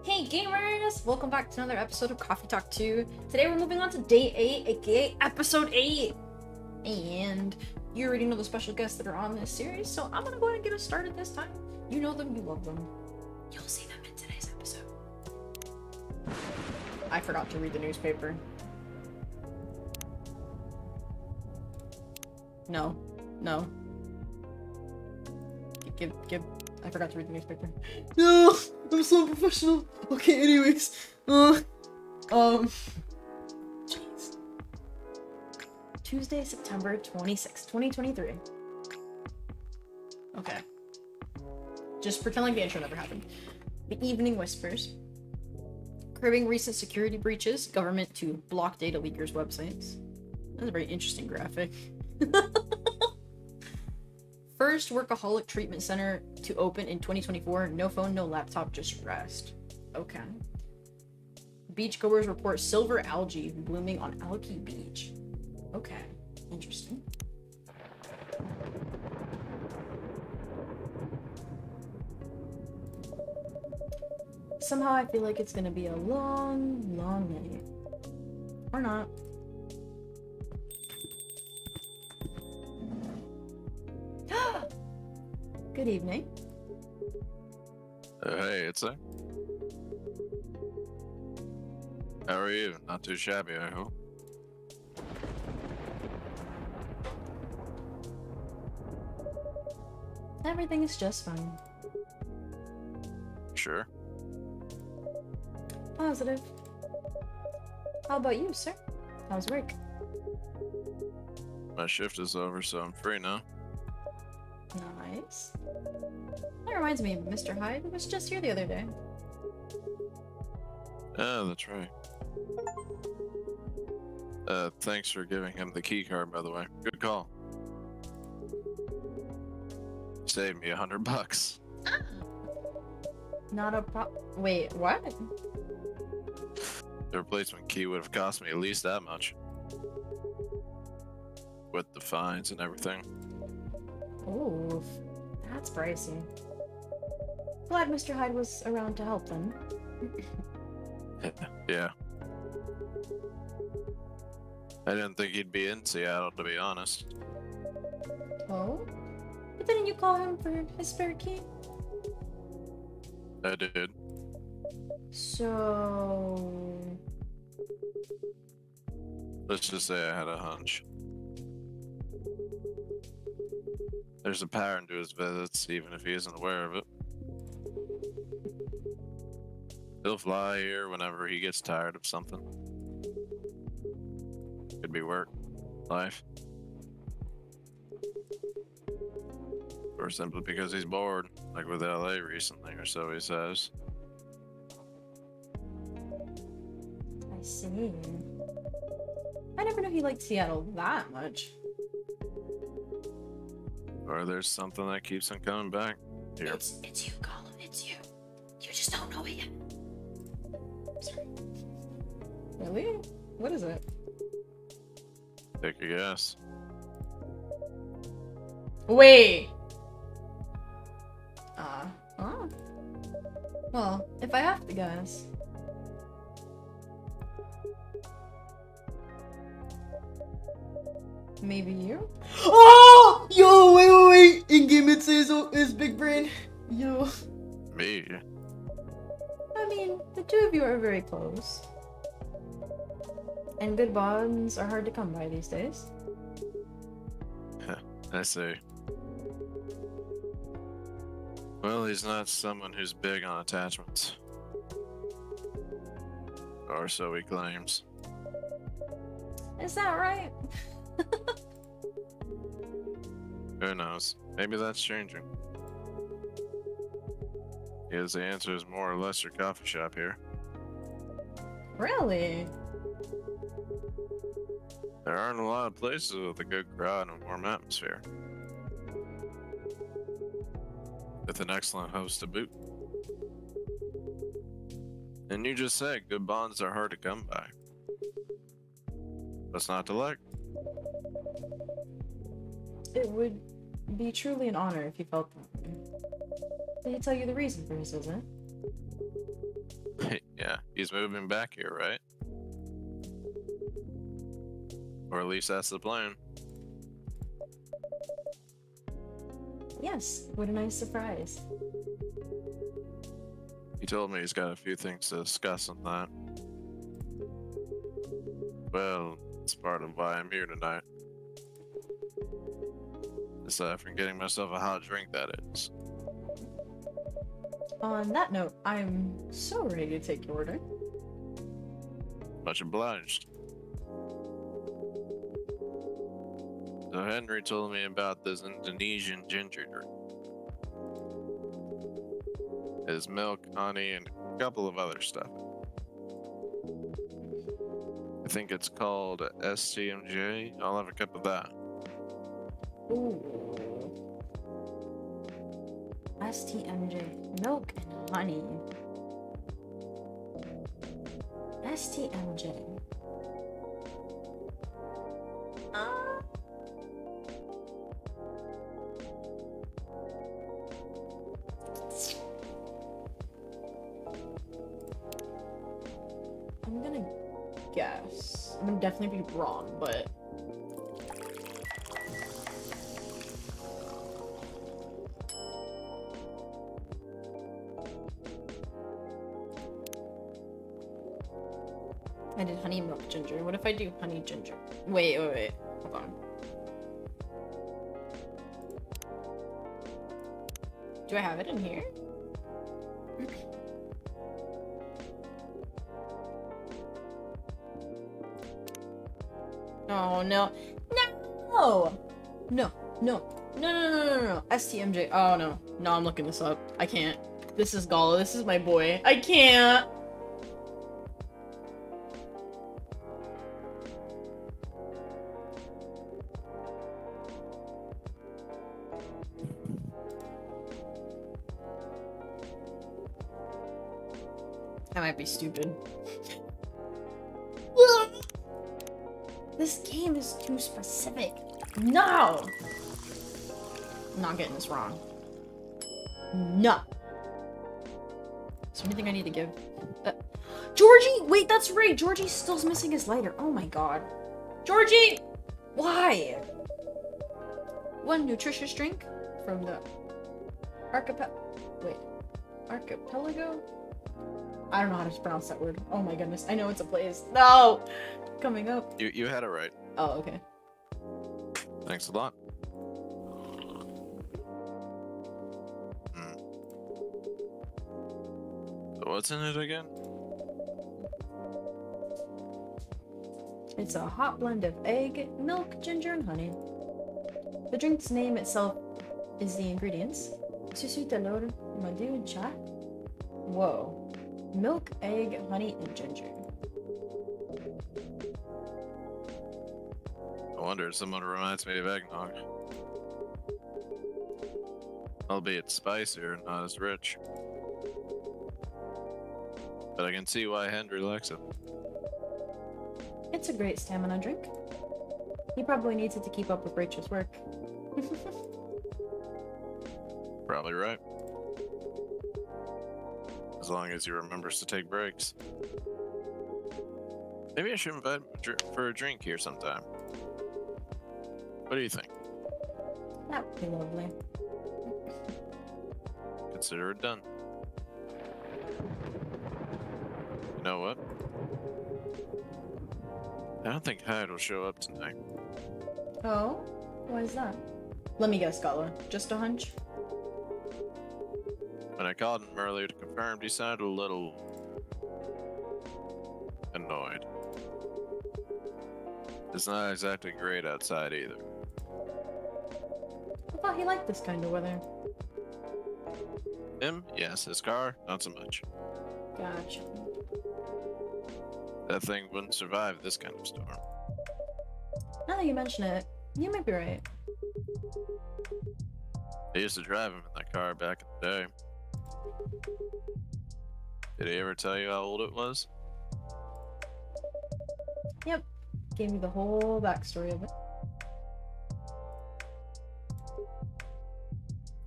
Hey gamers! Welcome back to another episode of Coffee Talk 2. Today we're moving on to day 8, aka episode 8. And you already know the special guests that are on this series, so I'm gonna go ahead and get us started this time. You know them, you love them. You'll see them in today's episode. I forgot to read the newspaper. No. I forgot to read the newspaper. No! I'm so unprofessional! Okay, anyways. Jeez. Tuesday, September 26th, 2023. Okay. Just pretend like the intro never happened. The Evening Whispers. Curbing recent security breaches. Government to block data leakers' websites. That's a very interesting graphic. First workaholic treatment center to open in 2024. No phone, no laptop, just rest. Okay. Beachgoers report silver algae blooming on Alki Beach. Okay. Interesting. Somehow I feel like it's gonna be a long night. Or not. Good evening. Hey, Itzay. How are you? Not too shabby, I hope. Everything is just fine. Sure. Positive. How about you, sir? How's work? My shift is over, so I'm free now. Nice. That reminds me, Mr. Hyde was just here the other day. Yeah, that's right. Thanks for giving him the key card, by the way. Good call. Saved me $100. Not a Wait, what? The replacement key would have cost me at least that much. With the fines and everything. Ooh, that's pricey. Glad Mr. Hyde was around to help them. Yeah. I didn't think he'd be in Seattle, to be honest. Oh? But didn't you call him for his spare key? I did. So... Let's just say I had a hunch. There's a pattern to his visits, even if he isn't aware of it. He'll fly here whenever he gets tired of something. Could be work, life. Or simply because he's bored, like with LA recently, or so he says. I see. I never knew he liked Seattle that much. Or there's something that keeps him coming back. Here. It's you, Colin. It's you. You just don't know it yet. Sorry. Really? What is it? Take a guess. Wait. Oh. Well, if I have to guess. Maybe you? Oh! Yo, wait. In-game Itzay is big brain. Yo. Me? I mean, the two of you are very close. And good bonds are hard to come by these days. I see. Well, he's not someone who's big on attachments. Or so he claims. Is that right? Who knows? Maybe that's changing. Because the answer is more or less your coffee shop here. Really? There aren't a lot of places with a good crowd and warm atmosphere. With an excellent host to boot. And you just said good bonds are hard to come by. What's not to like? It would be truly an honor if you felt that way. Did he tell you the reason for his visit? He's moving back here, right? Or at least that's the plan. Yes, what a nice surprise. He told me he's got a few things to discuss on that. Well, it's part of why I'm here tonight. Aside from getting myself a hot drink, that is. On that note, I'm so ready to take your order. Much obliged. So Henry told me about this Indonesian ginger drink. There's milk, honey, and a couple of other stuff. I think it's called STMJ. I'll have a cup of that. Ooh. STMJ. Milk and honey. STMJ. I'm gonna guess. I'm gonna definitely be wrong, but I did honey milk ginger. What if I do honey ginger? Wait. Hold on. Do I have it in here? Oh no. No. STMJ. Oh no. No, I'm looking this up. I can't. This is Gala. This is my boy. I can't. I might be stupid. This game is too specific. No! I'm not getting this wrong. No. Is there anything I need to give? Georgie! Wait, that's right! Georgie still's missing his lighter. Oh my god. Georgie! Why? One nutritious drink from the archipelago? I don't know how to pronounce that word. Oh my goodness. I know it's a place. No! Coming up. You had it right. Oh, okay. Thanks a lot. So what's in it again? It's a hot blend of egg, milk, ginger, and honey. The drink's name itself is the ingredients. Susu telur, madu, cha. Whoa. Milk, egg, honey, and ginger. I wonder if someone reminds me of eggnog. Albeit spicier and not as rich. But I can see why Henry likes it. It's a great stamina drink. He probably needs it to keep up with Rachel's work. Probably right. As long as he remembers to take breaks. Maybe I should invite him for a drink here sometime. What do you think? That would be lovely. Consider it done. You know what? I don't think Hyde will show up tonight. Oh? Why is that? Let me guess, Gala. Just a hunch? When I called him earlier to confirm, he sounded a little annoyed. It's not exactly great outside either. I thought he liked this kind of weather. Him? Yes. His car? Not so much. Gotcha. That thing wouldn't survive this kind of storm. Now that you mention it, you might be right. I used to drive him in that car back in the day. Did he ever tell you how old it was? Yep. Gave me the whole backstory of it.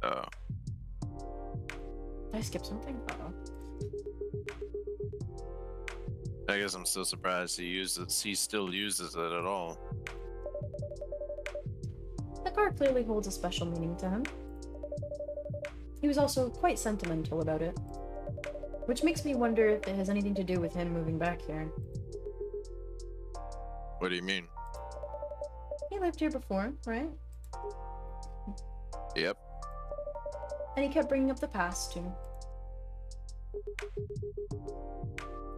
Oh. Did I skip something? Uh-oh. I guess I'm still surprised he still uses it at all. The car clearly holds a special meaning to him. He was also quite sentimental about it. Which makes me wonder if it has anything to do with him moving back here. What do you mean? He lived here before, right? Yep. And he kept bringing up the past, too.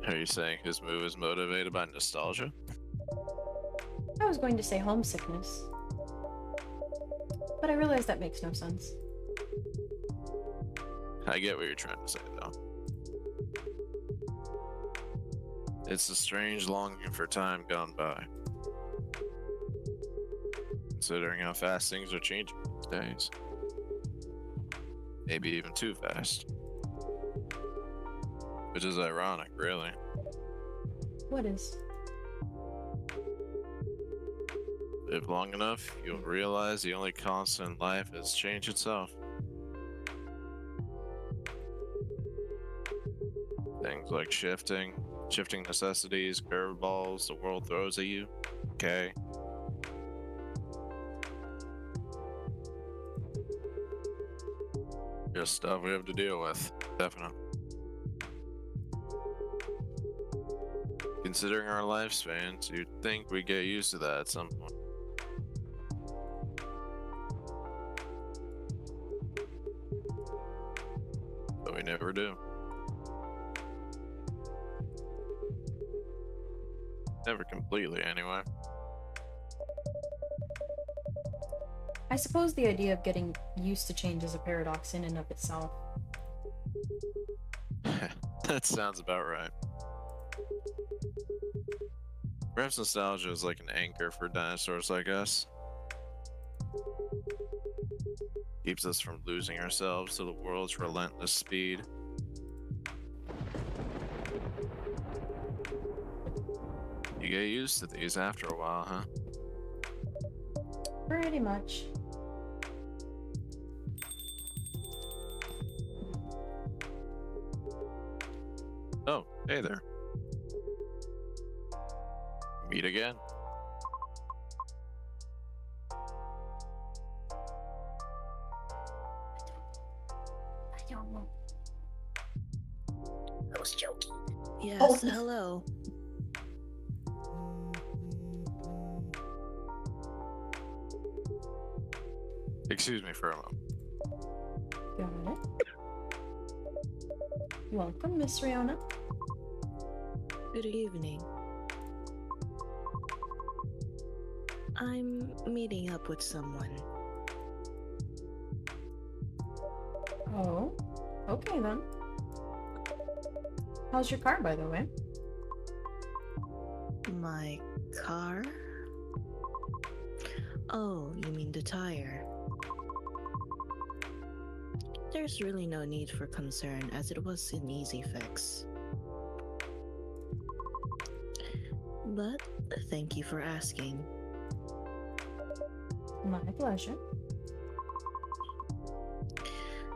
Are you saying his move is motivated by nostalgia? I was going to say homesickness. But I realize that makes no sense. I get what you're trying to say, though. It's a strange longing for time gone by. Considering how fast things are changing these days. Maybe even too fast. Which is ironic, really. What is? Live long enough, you'll realize the only constant in life is change itself. Things like shifting necessities, curveballs the world throws at you. Okay. Just stuff we have to deal with, definitely. Considering our lifespans, you'd think we'd get used to that at some point. But we never do. Never completely, anyway. I suppose the idea of getting used to change is a paradox in and of itself. That sounds about right. Perhaps nostalgia is like an anchor for dinosaurs like us. Keeps us from losing ourselves to the world's relentless speed. You get used to these after a while, huh? Pretty much. Oh, hey there. Meet again. I don't know. I was joking. Yes, Oh. hello. Excuse me for a moment. Got it. Welcome, Miss Riona. Good evening. I'm meeting up with someone. Oh, okay then. How's your car, by the way? My car? Oh, you mean the tire? There's really no need for concern as it was an easy fix. But thank you for asking. My pleasure.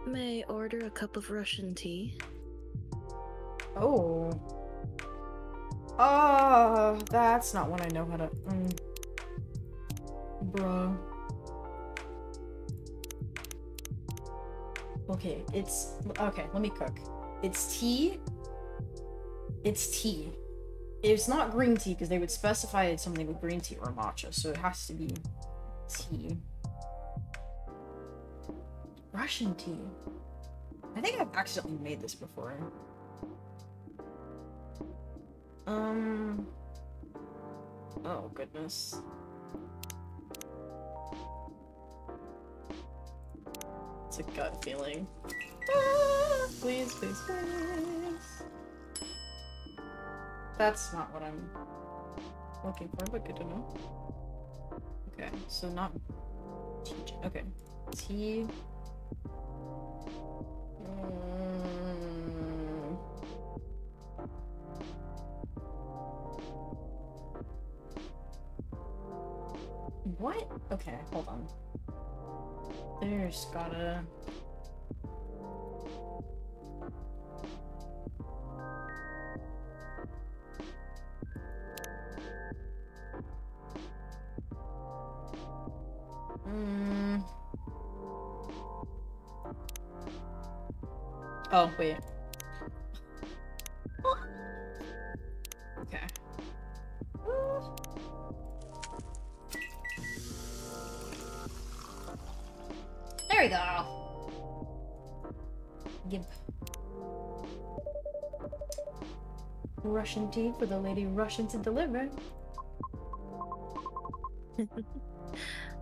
May I order a cup of Russian tea? Oh. That's not what I know how to... Bruh. Okay, okay, let me cook. It's tea. It's tea. It's not green tea, because they would specify it's something with green tea or matcha, so it has to be tea. Russian tea. I think I've accidentally made this before. Oh, goodness. It's a gut feeling. Ah, please, please, please. That's not what I'm looking for, but good to know. Okay, so not tea. Okay, tea. What? Okay, hold on. There's gotta... Oh, wait. Okay. There we go. Give Russian tea for the lady rushing to deliver.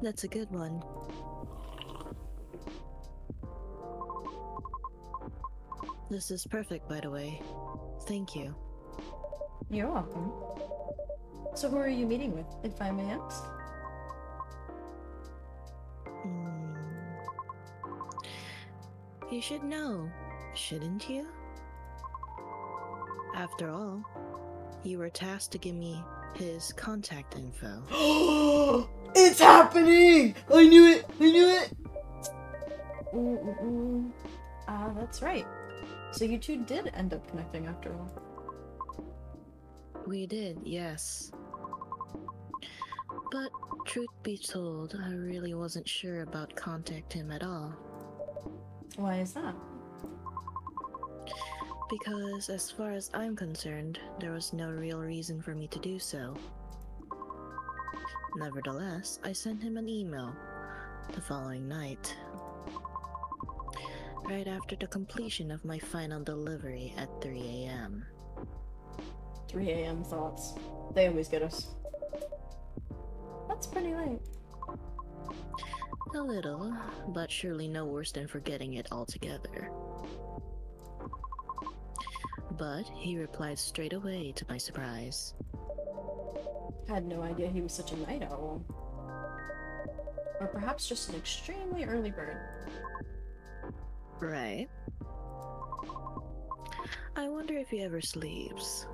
That's a good one. This is perfect, by the way. Thank you. You're welcome. So who are you meeting with, if I may ask? You should know, shouldn't you? After all, you were tasked to give me his contact info. It's happening! I knew it! I knew it! That's right. So you two did end up connecting after all. We did, yes. But truth be told, I really wasn't sure about contacting him at all. Why is that? Because as far as I'm concerned, there was no real reason for me to do so. Nevertheless, I sent him an email the following night, right after the completion of my final delivery at 3 a.m. 3 a.m. thoughts. They always get us. That's pretty late. A little, but surely no worse than forgetting it altogether. But he replied straight away to my surprise. Had no idea he was such a night owl. Or perhaps just an extremely early bird. Right. I wonder if he ever sleeps.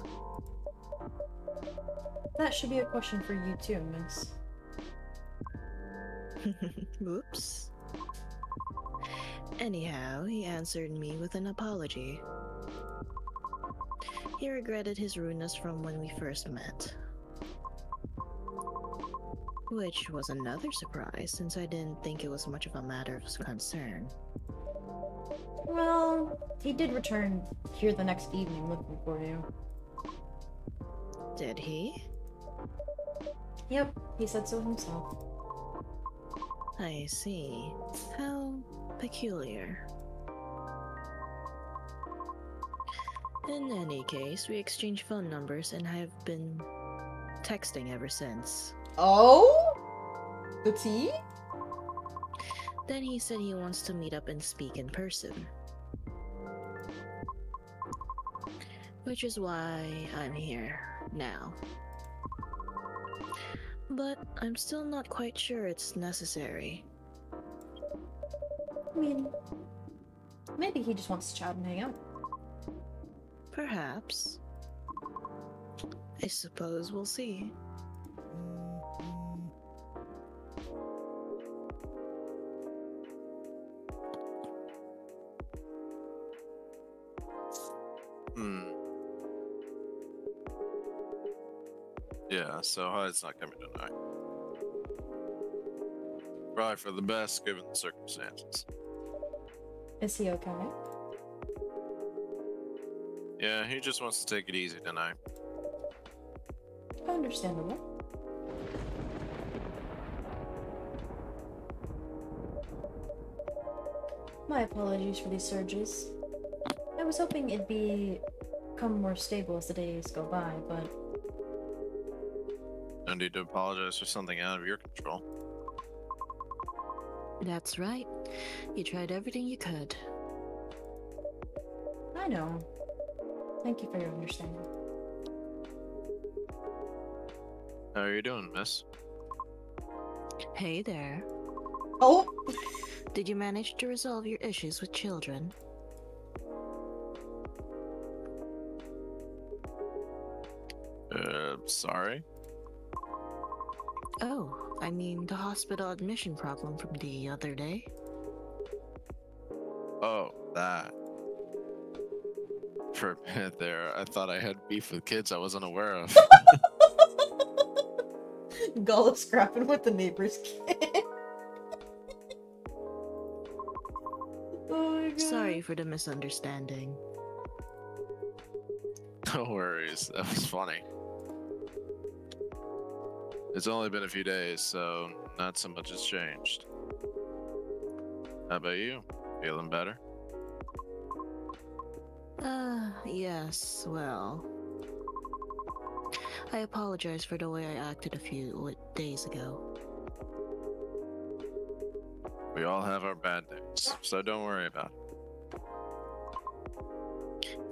That should be a question for you too, miss. Oops. Anyhow, he answered me with an apology. He regretted his rudeness from when we first met. Which was another surprise, since I didn't think it was much of a matter of concern. Well, he did return here the next evening looking for you. Did he? Yep, he said so himself. I see. How peculiar. In any case, we exchanged phone numbers and have been texting ever since. Oh? The tea? Then he said he wants to meet up and speak in person. Which is why I'm here now. But I'm still not quite sure it's necessary. I mean, maybe he just wants to chat and hang out. Perhaps. I suppose we'll see. Yeah, so Hyde's not coming tonight. Probably for the best given the circumstances. Is he okay? Yeah, he just wants to take it easy tonight. Understandable. My apologies for these surges. I was hoping it'd become more stable as the days go by, but No need to apologize for something out of your control. That's right. You tried everything you could. I know. Thank you for your understanding. How are you doing, miss? Hey there. Oh! Did you manage to resolve your issues with children? Sorry? Oh, I mean the hospital admission problem from the other day. Oh, that. For a minute there, I thought I had beef with kids I wasn't aware of. Gullah scrapping with the neighbor's kid. Oh god. Sorry for the misunderstanding. No worries, that was funny. It's only been a few days, so not so much has changed. How about you? Feeling better? Yes, well. I apologize for the way I acted a few days ago. We all have our bad days, so don't worry about it.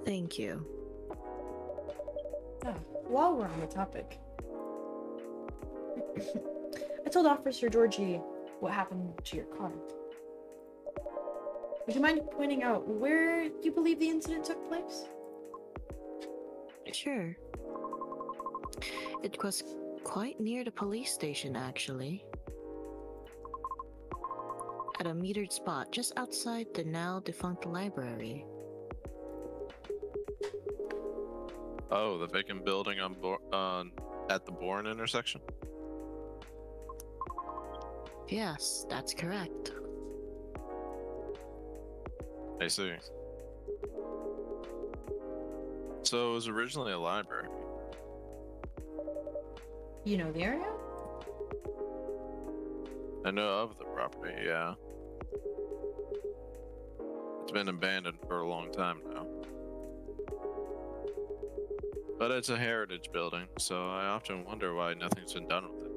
Thank you. While we're on the topic, I told Officer Georgie what happened to your car. Would you mind pointing out where you believe the incident took place? Sure. It was quite near the police station, actually. At a metered spot just outside the now defunct library. Oh, the vacant building at the Bourne intersection? Yes, that's correct. I see. So it was originally a library. You know the area? I know of the property, yeah. It's been abandoned for a long time now. But it's a heritage building, so I often wonder why nothing's been done with it.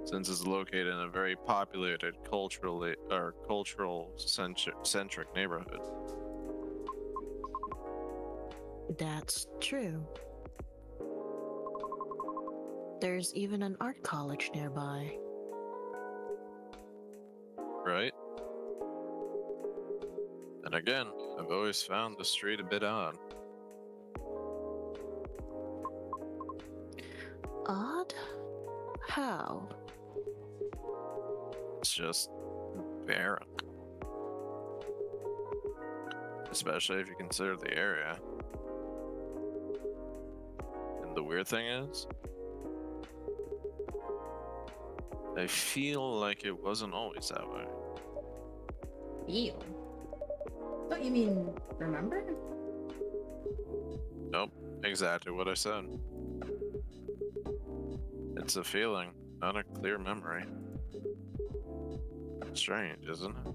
Since it's located in a very populated cultural-centric neighborhood. That's true. There's even an art college nearby. Right? And again, I've always found the street a bit odd. Odd? How? It's just barren. Especially if you consider the area. And the weird thing is, I feel like it wasn't always that way. Feel? Don't you mean remember? Nope, exactly what I said. It's a feeling, not a clear memory. Strange, isn't it?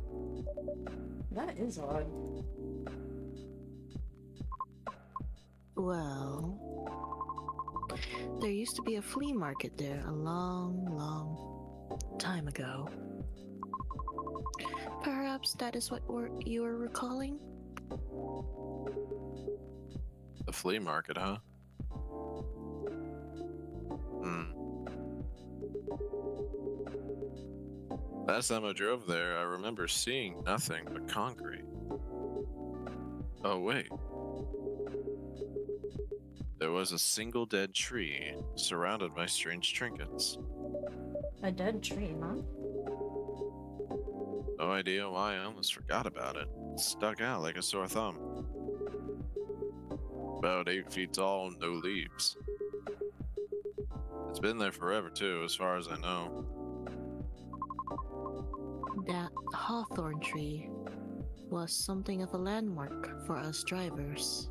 That is odd. Well, there used to be a flea market there a long, long time ago. Perhaps that is what you were recalling? The flea market, huh? Last time I drove there, I remember seeing nothing but concrete. Oh, wait. There was a single dead tree, surrounded by strange trinkets. A dead tree, huh? No idea why I almost forgot about it. It stuck out like a sore thumb. About 8 feet tall, no leaves. It's been there forever too, as far as I know. That hawthorn tree was something of a landmark for us drivers.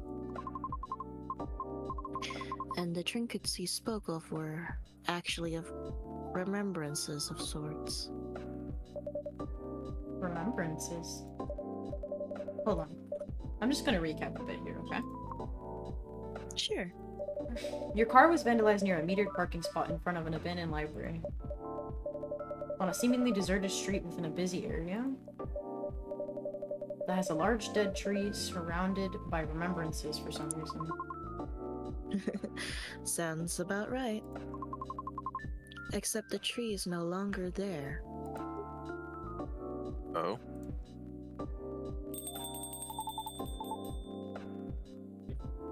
And the trinkets he spoke of were actually of remembrances of sorts. Remembrances? Hold on. I'm just gonna recap a bit here, okay? Sure. Your car was vandalized near a metered parking spot in front of an abandoned library. On a seemingly deserted street within a busy area that has a large dead tree surrounded by remembrances for some reason. Sounds about right. Except the tree is no longer there. Oh?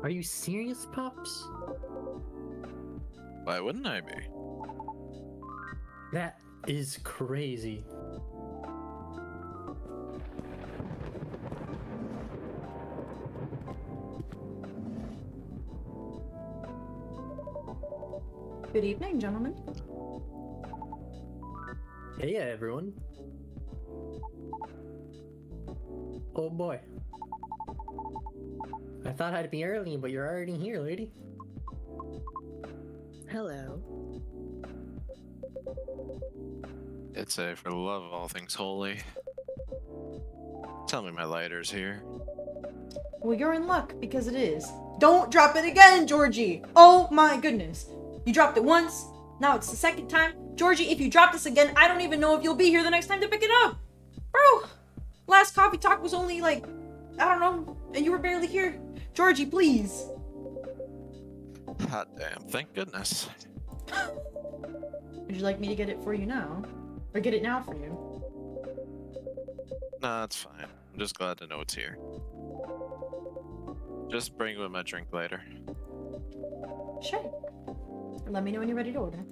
Are you serious, Pops? Why wouldn't I be? That is crazy. Good evening, gentlemen. Hey, everyone. Oh boy. I thought I'd be early, but you're already here, lady. Hello. Itzay, for the love of all things holy. Tell me my lighter's here. Well, you're in luck, because it is. Don't drop it again, Georgie! Oh my goodness. You dropped it once, now it's the second time. Georgie, if you drop this again, I don't even know if you'll be here the next time to pick it up! Bro! Last coffee talk was only like, I don't know, and you were barely here. Georgie, please. Hot damn, thank goodness. Would you like me to get it for you now? Or get it now for you? Nah, it's fine. I'm just glad to know it's here. Just bring with my drink later. Sure. Let me know when you're ready to order.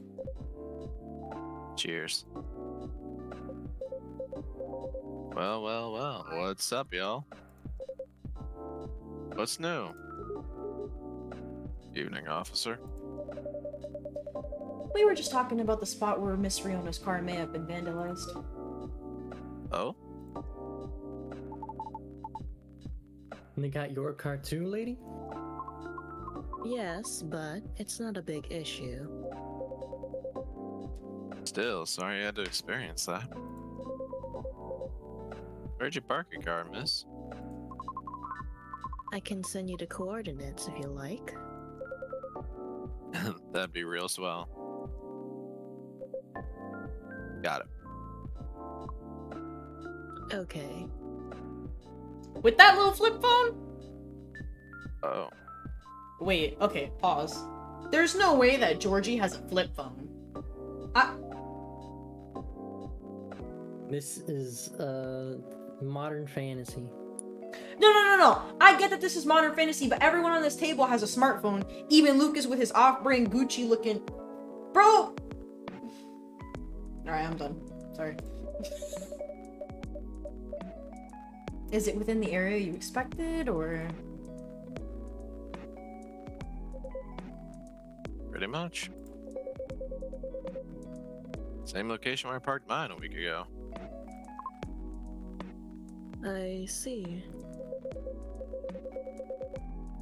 Cheers. Well, what's up, y'all? What's new? Evening, officer. We were just talking about the spot where Miss Riona's car may have been vandalized. Oh? And they got your car too, lady? Yes, but it's not a big issue. Still, sorry you had to experience that. Where'd you park your car, miss? I can send you the coordinates if you like. That'd be real swell. Got it. Okay. With that little flip phone? Oh. Wait, okay, pause. There's no way that Georgie has a flip phone. This is modern fantasy. No. I get that this is modern fantasy, but everyone on this table has a smartphone. Even Lucas with his off-brand Gucci looking... Bro! Alright, I'm done. Sorry. Is it within the area you expected, or...? Pretty much. Same location where I parked mine a week ago. I see.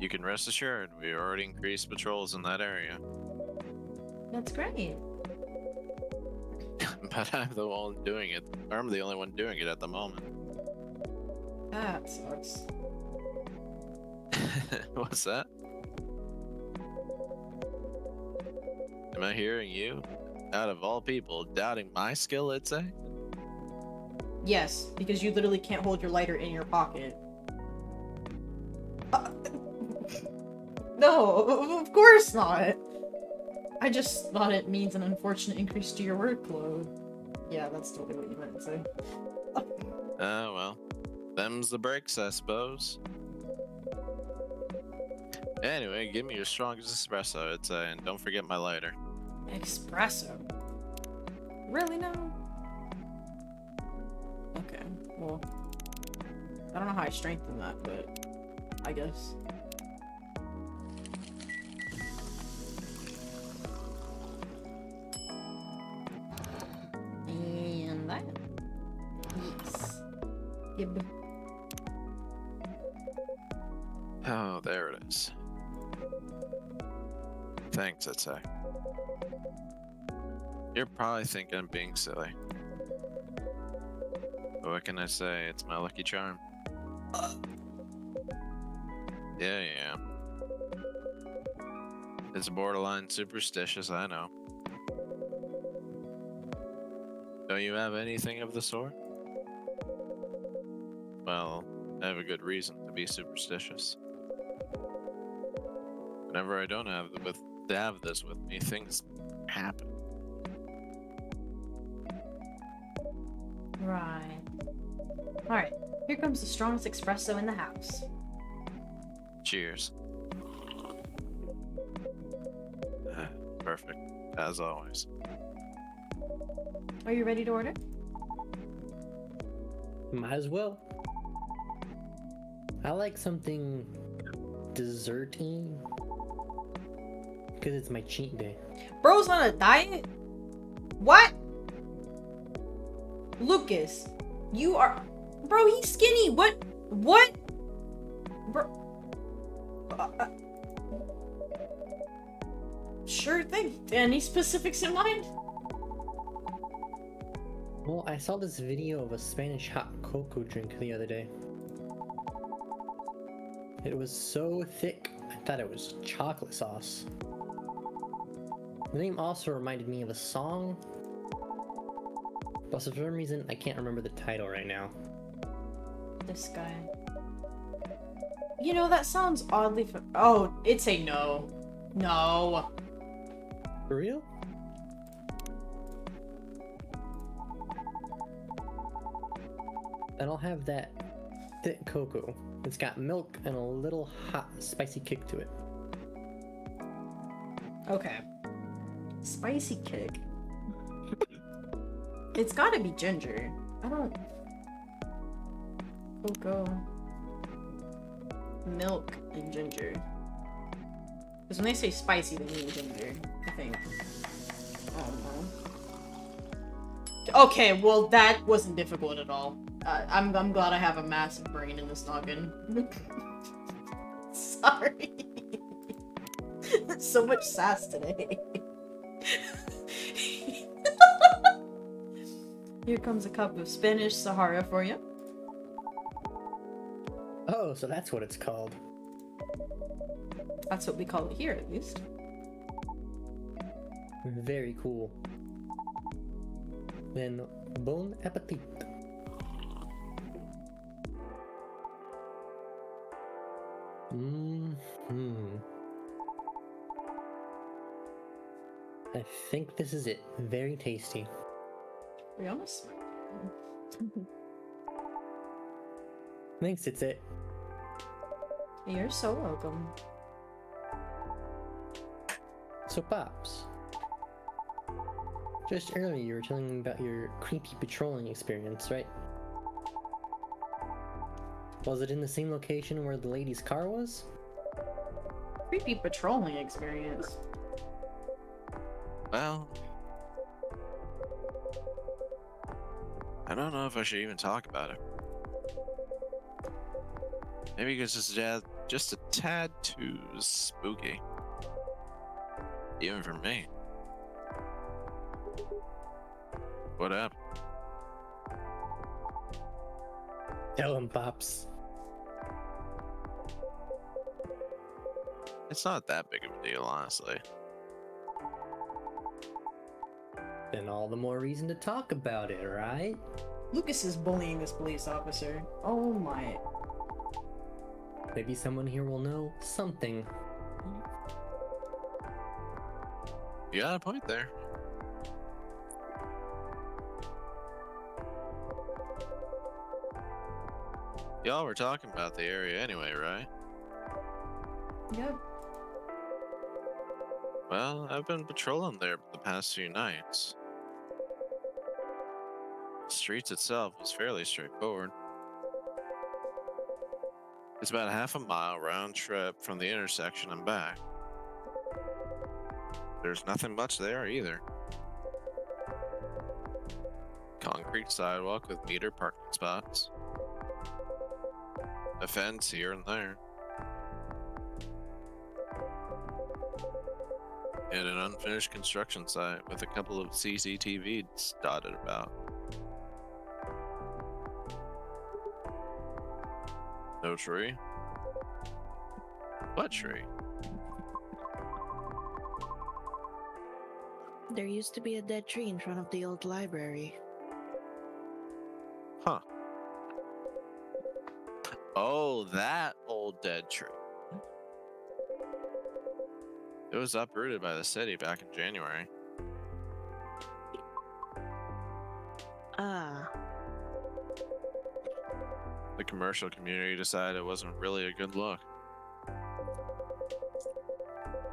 You can rest assured, we already increased patrols in that area. That's great. But I'm the one doing it. I'm the only one doing it at the moment. That sucks. What's that? Am I hearing you, out of all people, doubting my skill, Itzay? Yes, because you literally can't hold your lighter in your pocket. No, of course not. I just thought it means an unfortunate increase to your workload. Yeah, that's totally what you meant to say. Well, them's the breaks, I suppose. Anyway, give me your strongest espresso, Itzay, and don't forget my lighter. Espresso? Really now? Okay, well, I don't know how I strengthen that, but I guess. And that. Yes. Yep. Oh, there it is. Thanks, Itzay. You're probably thinking I'm being silly. But what can I say? It's my lucky charm. Yeah. It's borderline superstitious, I know. Don't you have anything of the sort? Well, I have a good reason to be superstitious. Whenever I don't have this with me, things happen. Right. Alright, here comes the strongest espresso in the house. Cheers. Perfect, as always. Are you ready to order? Might as well. I like something desserty. Because it's my cheat day. Bro's on a diet? What? Lucas, you are... Bro, he's skinny. What? What? Bro... Sure thing. Any specifics in mind? Well, I saw this video of a Spanish hot cocoa drink the other day. It was so thick, I thought it was chocolate sauce. The name also reminded me of a song, but for some reason I can't remember the title right now. This guy. You know, that sounds oddly oh, Itzay, no. No. For real? And I'll have that thick cocoa. It's got milk and a little hot, spicy kick to it. Okay. Spicy kick. It's gotta be ginger. I don't... Cocoa. Milk and ginger. Because when they say spicy, they mean ginger, I think. I don't know. Okay, well that wasn't difficult at all. I'm glad I have a massive brain in this noggin. Sorry. So much sass today. Here comes a cup of Spanish Sahara for you. Oh, so that's what it's called. That's what we call it here, at least. Very cool. Then, bon appetit. I think this is it. Very tasty. Riona's Thanks, it's it. You're so welcome. So, Pops. Just earlier you were telling me about your creepy patrolling experience, right? Was it in the same location where the lady's car was? Creepy patrolling experience. Well, I don't know if I should even talk about it. Maybe because it's just a tad too spooky. Even for me. What happened? Tell him, Pops. It's not that big of a deal, honestly. Then all the more reason to talk about it, right? Lucas is bullying this police officer. Oh my. Maybe someone here will know something. You got a point there. Y'all were talking about the area anyway, right? Yeah. Well, I've been patrolling there the past few nights. The streets itself was fairly straightforward. It's about half a mile round trip from the intersection and back. There's nothing much there either. Concrete sidewalk with meter parking spots. A fence here and there. And an unfinished construction site with a couple of CCTVs dotted about. No tree? What tree? There used to be a dead tree in front of the old library. Huh. Oh, that old dead tree. It was uprooted by the city back in January. Ah. The commercial community decided it wasn't really a good look.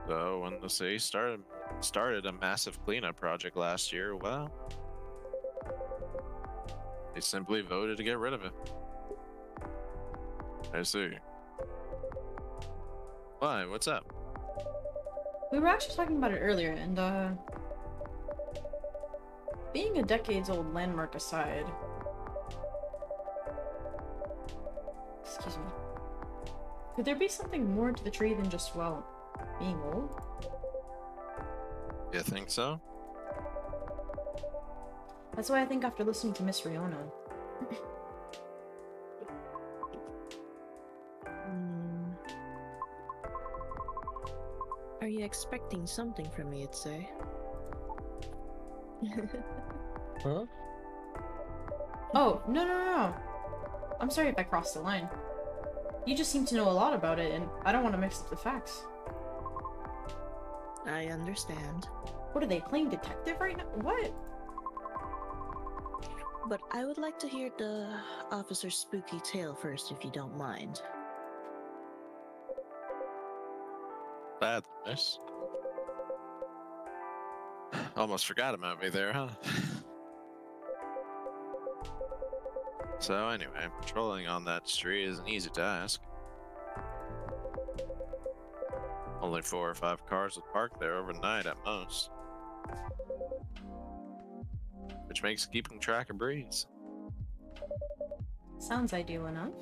So when the city started a massive cleanup project last year, well, they simply voted to get rid of it. I see. Why? What's up? We were actually talking about it earlier, and Being a decades-old landmark aside... Excuse me. Could there be something more to the tree than just, well, being old? You think so? That's why I think after listening to Miss Riona. Are you expecting something from me, Itzay? Huh? Oh, no. I'm sorry if I crossed the line. You just seem to know a lot about it, and I don't want to mix up the facts. I understand. What are they, playing detective right now? What? But I would like to hear the officer's spooky tale first, if you don't mind. Bad, miss. Almost forgot about me there, huh? So anyway, patrolling on that street is an easy task. Only 4 or 5 cars would park there overnight at most. Which makes keeping track a breeze. Sounds ideal enough.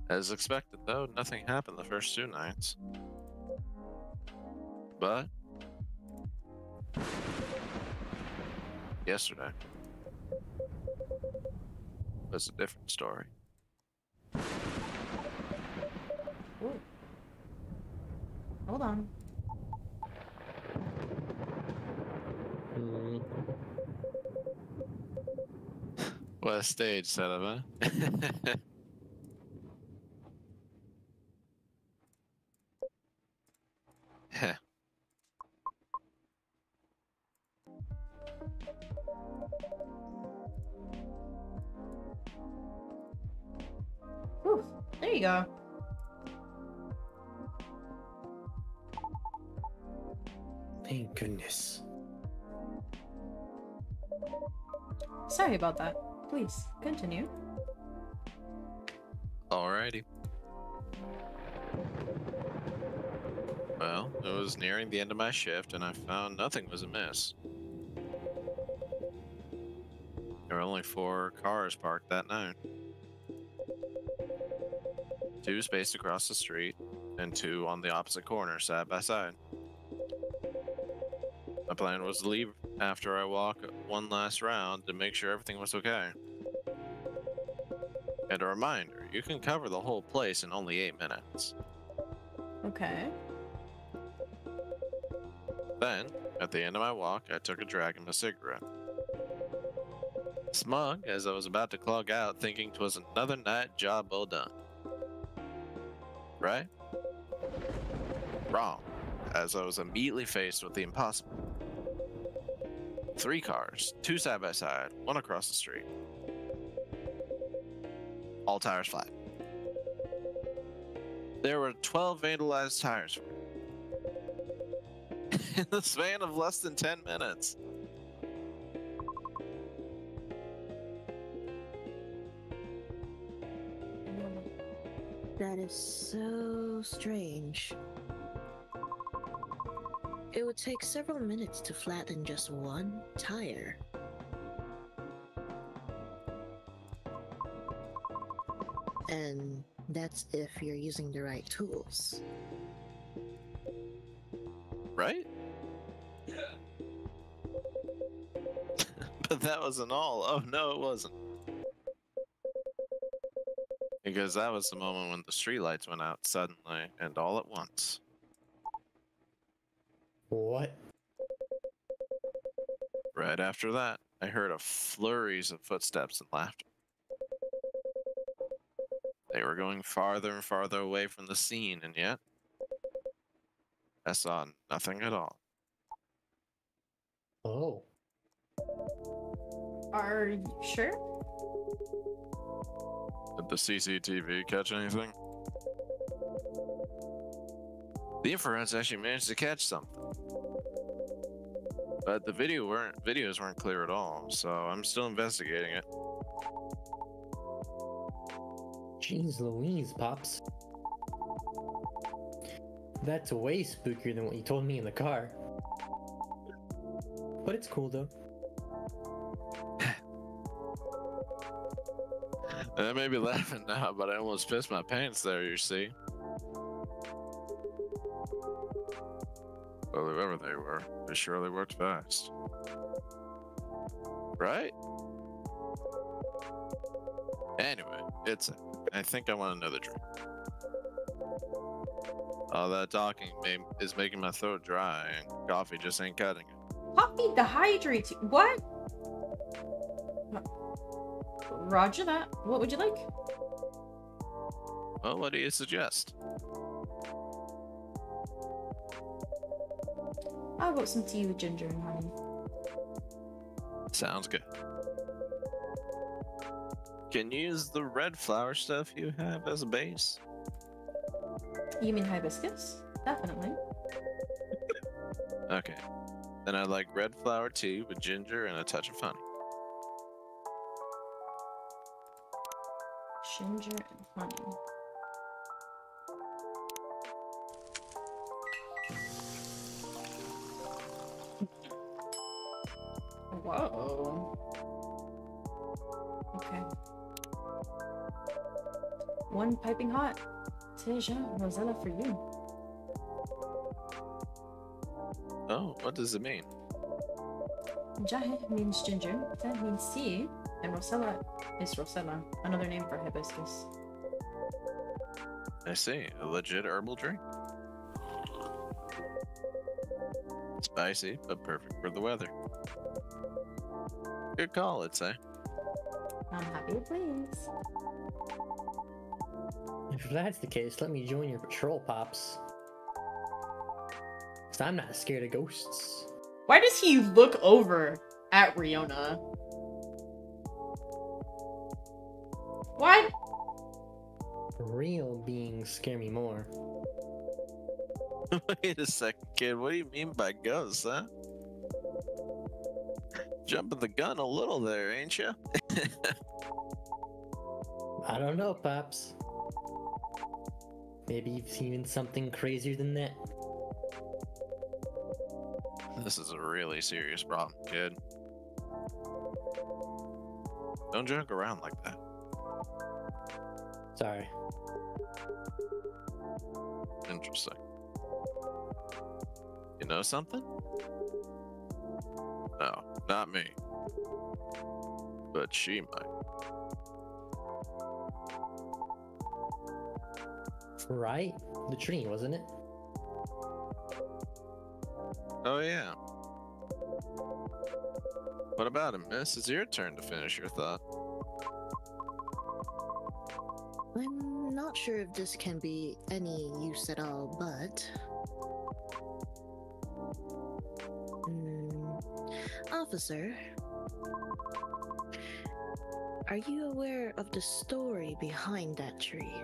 As expected though, nothing happened the first 2 nights. But yesterday was a different story. Ooh. Hold on. What a stage setup, huh? Heh. Whew. There you go. Thank goodness. Sorry about that. Please, continue. Alrighty. Well, it was nearing the end of my shift and I found nothing was amiss. There were only 4 cars parked that night. 2 spaced across the street and 2 on the opposite corner, side by side. My plan was to leave after I walk one last round to make sure everything was okay. And a reminder, you can cover the whole place in only 8 minutes. Okay. Then, at the end of my walk, I took a drag of a cigarette. Smug, as I was about to clog out, thinking 'twas another night job well done. Right? Wrong, as I was immediately faced with the impossible. 3 cars, 2 side by side, 1 across the street. All tires flat. There were 12 vandalized tires in the span of less than 10 minutes. That is so strange. It would take several minutes to flatten just 1 tire. And that's if you're using the right tools. Right? But that wasn't all. Oh no, it wasn't. Because that was the moment when the streetlights went out suddenly and all at once. What? Right after that, I heard a flurries of footsteps and laughter. They were going farther and farther away from the scene, and yet I saw nothing at all. Oh. Are you sure? Did the CCTV catch anything? The infrared's actually managed to catch something. But the videos weren't clear at all, so I'm still investigating it. Jeez Louise, Pops. That's way spookier than what you told me in the car. but it's cool though. I may be laughing now, but I almost pissed my pants there, you see. Well, whoever they were, they surely worked fast. Right? Anyway, I think I want another drink. All that talking is making my throat dry, and coffee just ain't cutting it. Coffee dehydrates you. What? Roger that. What would you like? Well, what do you suggest? How about some tea with ginger and honey? Sounds good. Can you use the red flower stuff you have as a base? You mean hibiscus? Definitely. Okay. Then I'd like red flower tea with ginger and a touch of honey. Ginger and honey. Whoa. Okay. One piping hot. Teja, Rosella for you. Oh, what does it mean? Jahe means ginger, Te means tea, and Rosella is Rosella, another name for hibiscus. I see. A legit herbal drink. Spicy, but perfect for the weather. Good call, Itzay. I'm happy to please. If that's the case, let me join your patrol, Pops. Cause I'm not scared of ghosts. Why does he look over at Riona? What? Real beings scare me more. Wait a second, kid. What do you mean by ghosts, huh? Jumping the gun a little there, ain't you? I don't know, Pops. Maybe you've seen something crazier than that. This is a really serious problem, kid. Don't joke around like that. Sorry. Interesting. You know something? No, not me. But she might. Right? The tree, wasn't it? Oh, yeah. What about him, miss? It's your turn to finish your thought. I'm not sure if this can be any use at all, but... Officer, are you aware of the story behind that tree?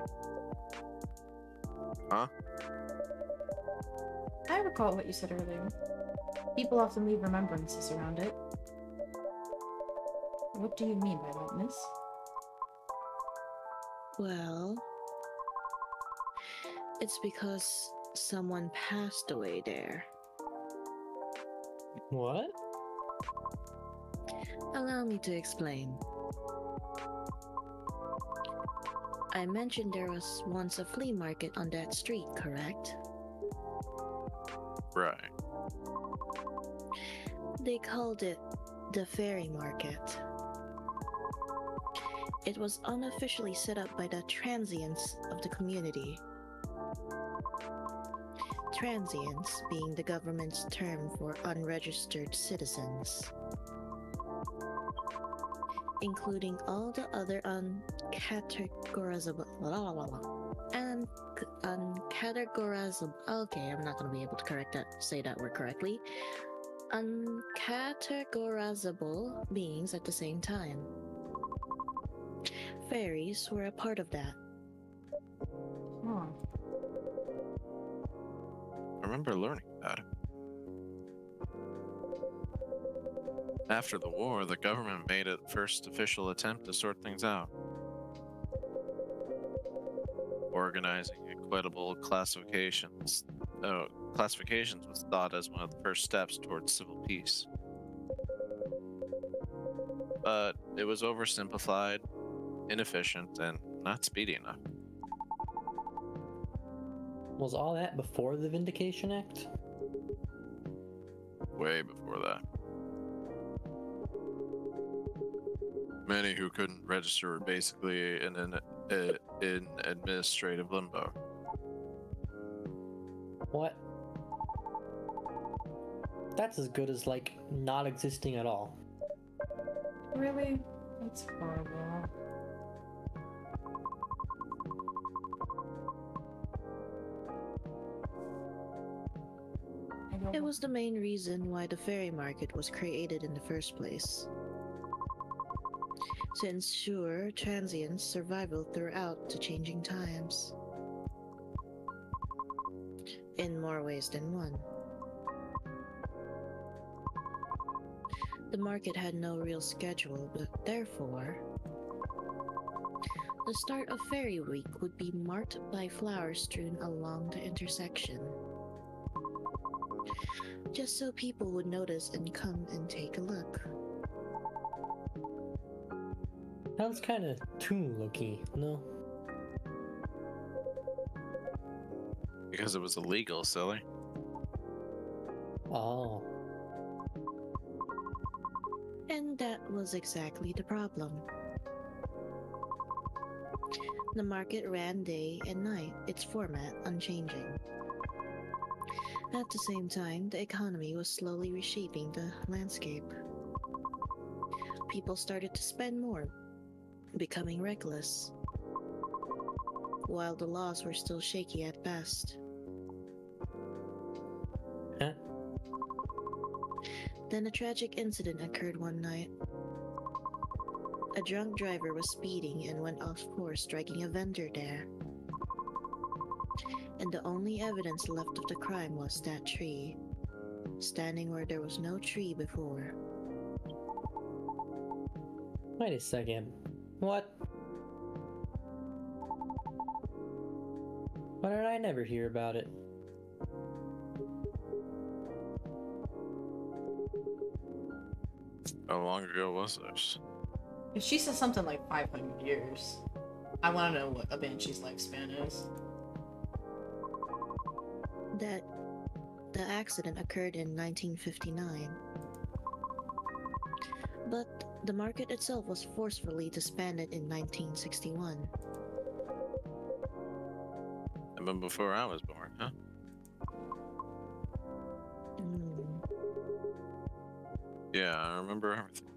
Huh? I recall what you said earlier. People often leave remembrances around it. What do you mean by that, miss? Well, it's because someone passed away there. What? Allow me to explain. I mentioned there was once a flea market on that street, correct? Right. They called it the fairy market. It was unofficially set up by the transients of the community. Transients being the government's term for unregistered citizens, including all the other uncategorizable okay, I'm not gonna be able to say that word correctly. Uncategorizable beings at the same time. Fairies were a part of that. Huh. I remember learning about it. After the war, the government made a first official attempt to sort things out. Organizing equitable classifications was thought as one of the first steps towards civil peace. but it was oversimplified, inefficient, and not speedy enough. Was all that before the Vindication Act? Way before that. Many who couldn't register were basically in administrative limbo. What? That's as good as, like, not existing at all. Really? That's horrible. It was the main reason why the fairy market was created in the first place. To ensure transients' survival throughout the changing times. In more ways than one. The market had no real schedule, but therefore, the start of Fairy Week would be marked by flowers strewn along the intersection. Just so people would notice and come and take a look. Sounds kind of too low-key, no? Because it was illegal, silly. Oh. And that was exactly the problem. The market ran day and night, its format unchanging. At the same time, the economy was slowly reshaping the landscape. People started to spend more, becoming reckless, while the laws were still shaky at best. Huh? Then a tragic incident occurred one night. A drunk driver was speeding and went off course, striking a vendor there. And the only evidence left of the crime was that tree, standing where there was no tree before. Wait a second. What? Why did I never hear about it? How long ago was this? If she says something like 500 years, I want to know what a banshee's lifespan is. That the accident occurred in 1959. But the market itself was forcefully disbanded in 1961. Even before I was born, huh? Yeah, I remember everything.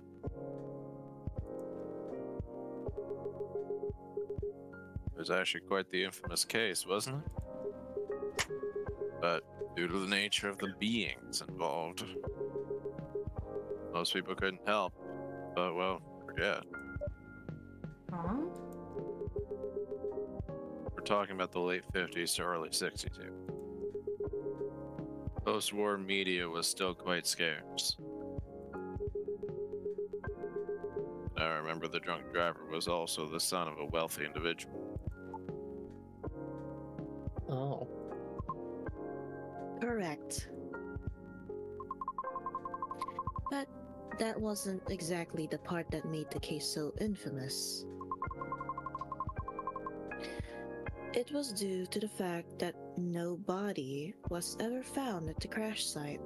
It was actually quite the infamous case, wasn't it? But due to the nature of the beings involved, most people couldn't help but, well, forget. Huh? We're talking about the late 50s to early 60s here. Post-war media was still quite scarce. I remember the drunk driver was also the son of a wealthy individual. Oh. Correct. But that wasn't exactly the part that made the case so infamous. It was due to the fact that no body was ever found at the crash site,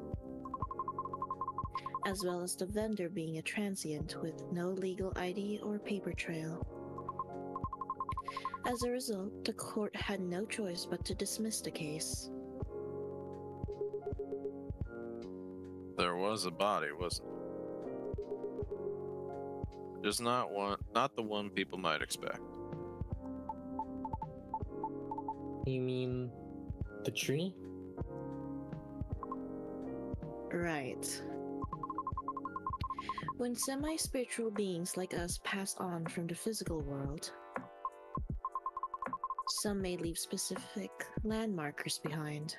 as well as the vendor being a transient with no legal ID or paper trail. As a result, the court had no choice but to dismiss the case. There was a body, wasn't there? Just not the one people might expect. You mean the tree? Right. When semi-spiritual beings like us pass on from the physical world, some may leave specific landmarkers behind.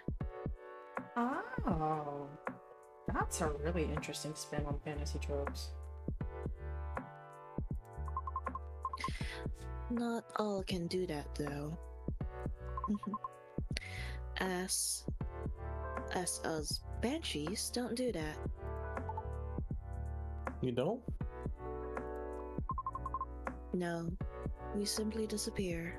Oh. That's a really interesting spin on fantasy tropes. Not all can do that, though. As us banshees don't do that. You don't? No, we simply disappear.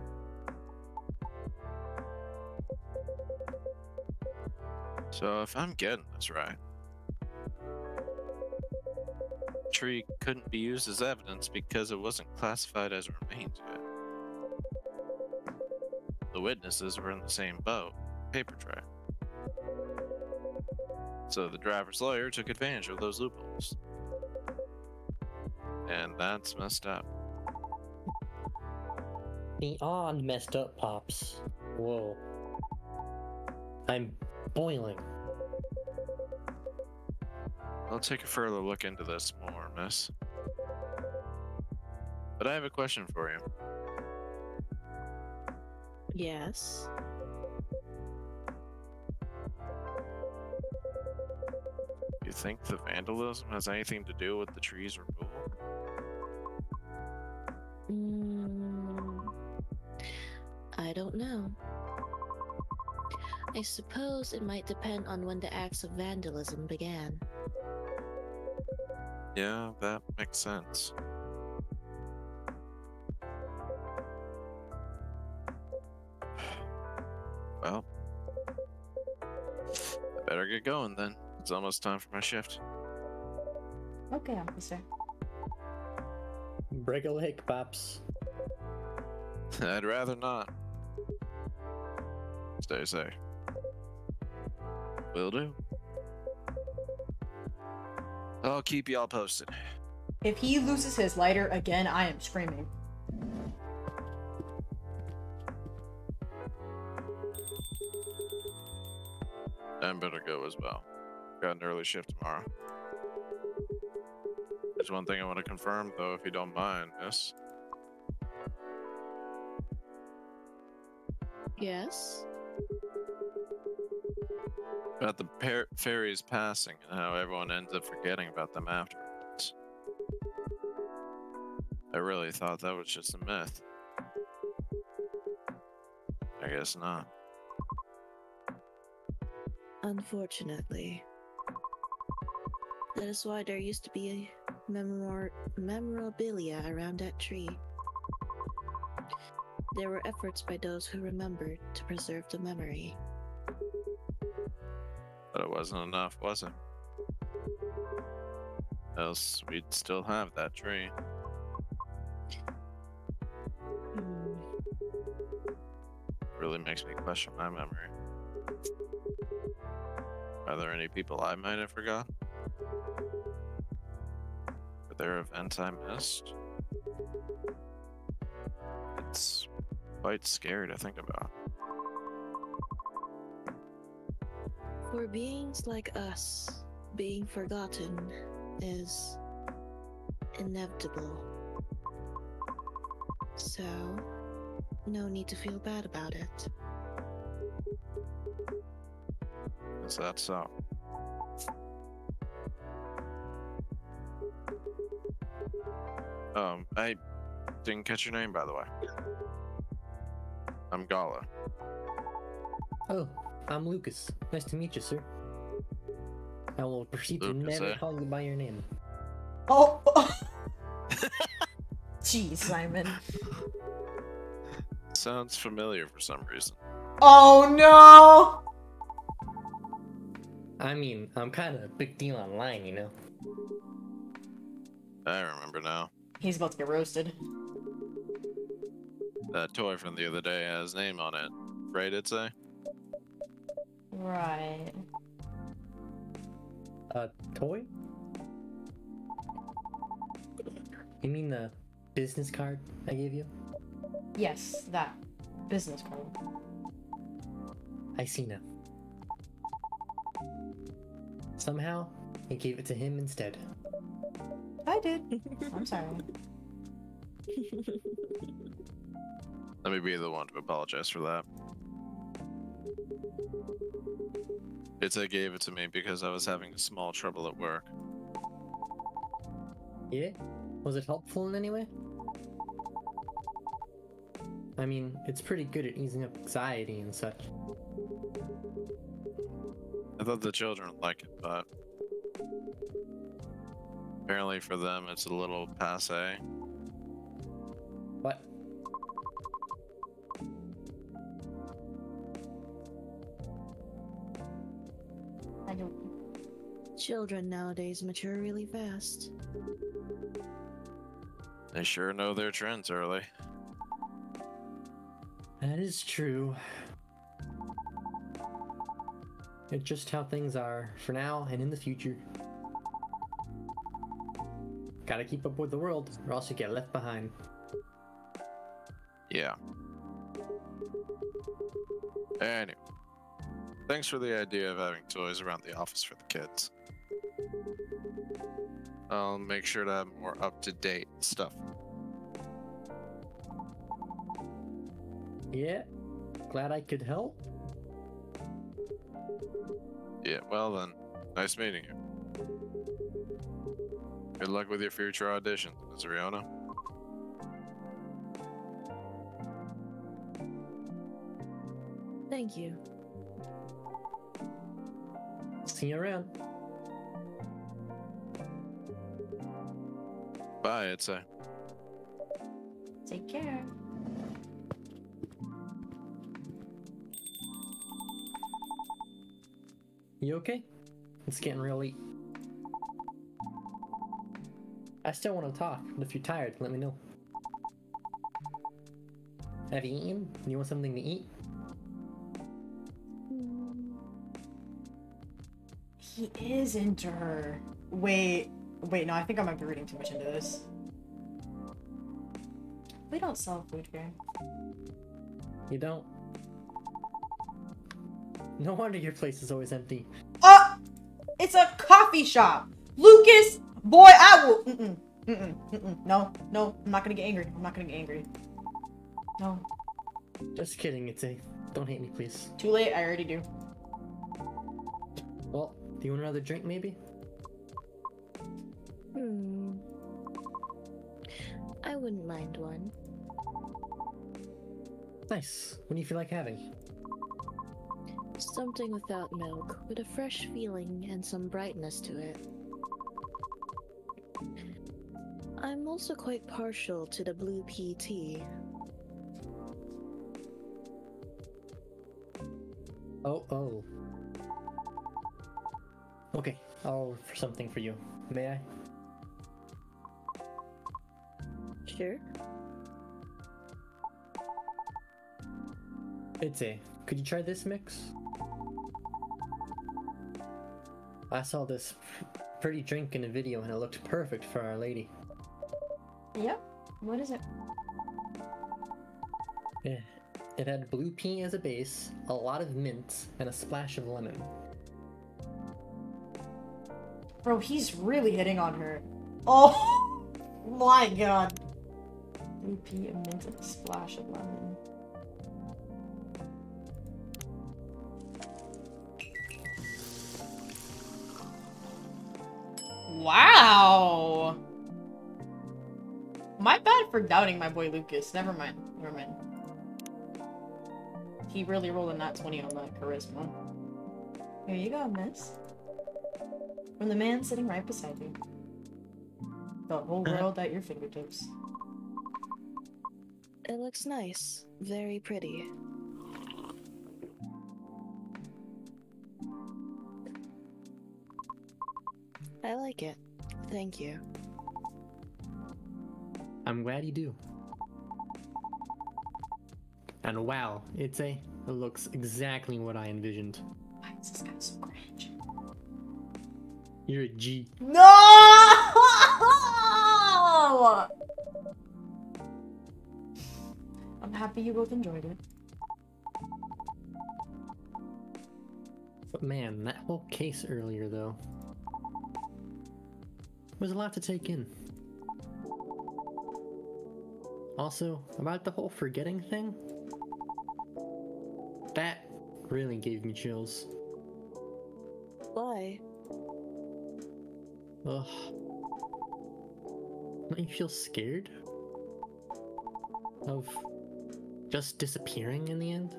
So if I'm getting this right, the tree couldn't be used as evidence because it wasn't classified as remains yet. The witnesses were in the same boat, paper trail. So the driver's lawyer took advantage of those loopholes. And that's messed up. Beyond messed up, Pops. Whoa. I'm boiling. I'll take a further look into this more, miss. But I have a question for you. Yes. You think the vandalism has anything to do with the tree's removal? I don't know. I suppose it might depend on when the acts of vandalism began. Yeah, that makes sense. Well, I better get going then. It's almost time for my shift. Okay, officer. Break a leg, Pops. I'd rather not. Stay safe. Will do. I'll keep y'all posted. If he loses his lighter again, I am screaming. I better go as well. Got an early shift tomorrow. There's one thing I want to confirm, though, if you don't mind, miss. Yes? About the fairies passing and how everyone ends up forgetting about them afterwards. I really thought that was just a myth. I guess not. Unfortunately. That is why there used to be memorabilia around that tree. There were efforts by those who remembered to preserve the memory. But it wasn't enough, was it? Else we'd still have that tree. Really makes me question my memory. Are there any people I might have forgotten? Are there events I missed? It's quite scary to think about. For beings like us, being forgotten is inevitable. So, no need to feel bad about it. Is that so? I didn't catch your name, by the way. I'm Gala. Oh, I'm Lucas. Nice to meet you, sir. I will proceed to Lucas, never eh? call you by your name. Oh! Jeez, Simon. Sounds familiar for some reason. Oh no! I mean, I'm kind of a big deal online, you know? I remember now. He's about to get roasted. That toy from the other day has his name on it. Right, Itzay? Right. A toy? You mean the business card I gave you? Yes, that business card. I see now. Somehow, you gave it to him instead. I did. I'm sorry. Let me be the one to apologize for that. Itzay gave it to me because I was having small trouble at work. Yeah? Was it helpful in any way? I mean, it's pretty good at easing up anxiety and such. I thought the children would like it, but apparently for them it's a little passé. don't. Children nowadays mature really fast. They sure know their trends early. That is true. It's just how things are for now and in the future. Gotta keep up with the world, or else you get left behind. Yeah. Anyway, thanks for the idea of having toys around the office for the kids. I'll make sure to have more up-to-date stuff. Yeah, glad I could help. Yeah, well then, nice meeting you. Good luck with your future auditions, Ms. Riona. Thank you. See you around. Bye, Itzay. Take care. You okay? It's getting real late. I still want to talk, but if you're tired, let me know. Have you eaten? You want something to eat? He is into her. Wait, no, I think I might be reading too much into this. We don't sell food here. You don't? No wonder your place is always empty. It's a coffee shop! Lucas! Boy, I will- No, I'm not gonna get angry. No. Just kidding, Itzay. Don't hate me, please. Too late, I already do. Well, do you want another drink, maybe? I wouldn't mind one. Nice. What do you feel like having? Something without milk, with a fresh feeling and some brightness to it. I'm also quite partial to the blue pea tea. Oh. Okay, I'll order something for you. May I? Sure. Itzay, could you try this mix? I saw this pretty drink in a video and it looked perfect for Our Lady. Yep. What is it? Yeah. It had blue pea as a base, a lot of mint, and a splash of lemon. Bro, he's really hitting on her. Oh my god. Blue pea, a mint, and a splash of lemon. Wow! My bad for doubting my boy Lucas. Never mind. He really rolled a nat 20 on that charisma. Here you go, miss. From the man sitting right beside you. The whole world at your fingertips. It looks nice. Very pretty. I like it. Thank you. I'm glad you do. And wow, it looks exactly what I envisioned. Why is this guy so cringe? You're a G. No! I'm happy you both enjoyed it. But man, that whole case earlier though was a lot to take in. Also, about the whole forgetting thing, that really gave me chills. Why? Ugh. Don't you feel scared? Of just disappearing in the end?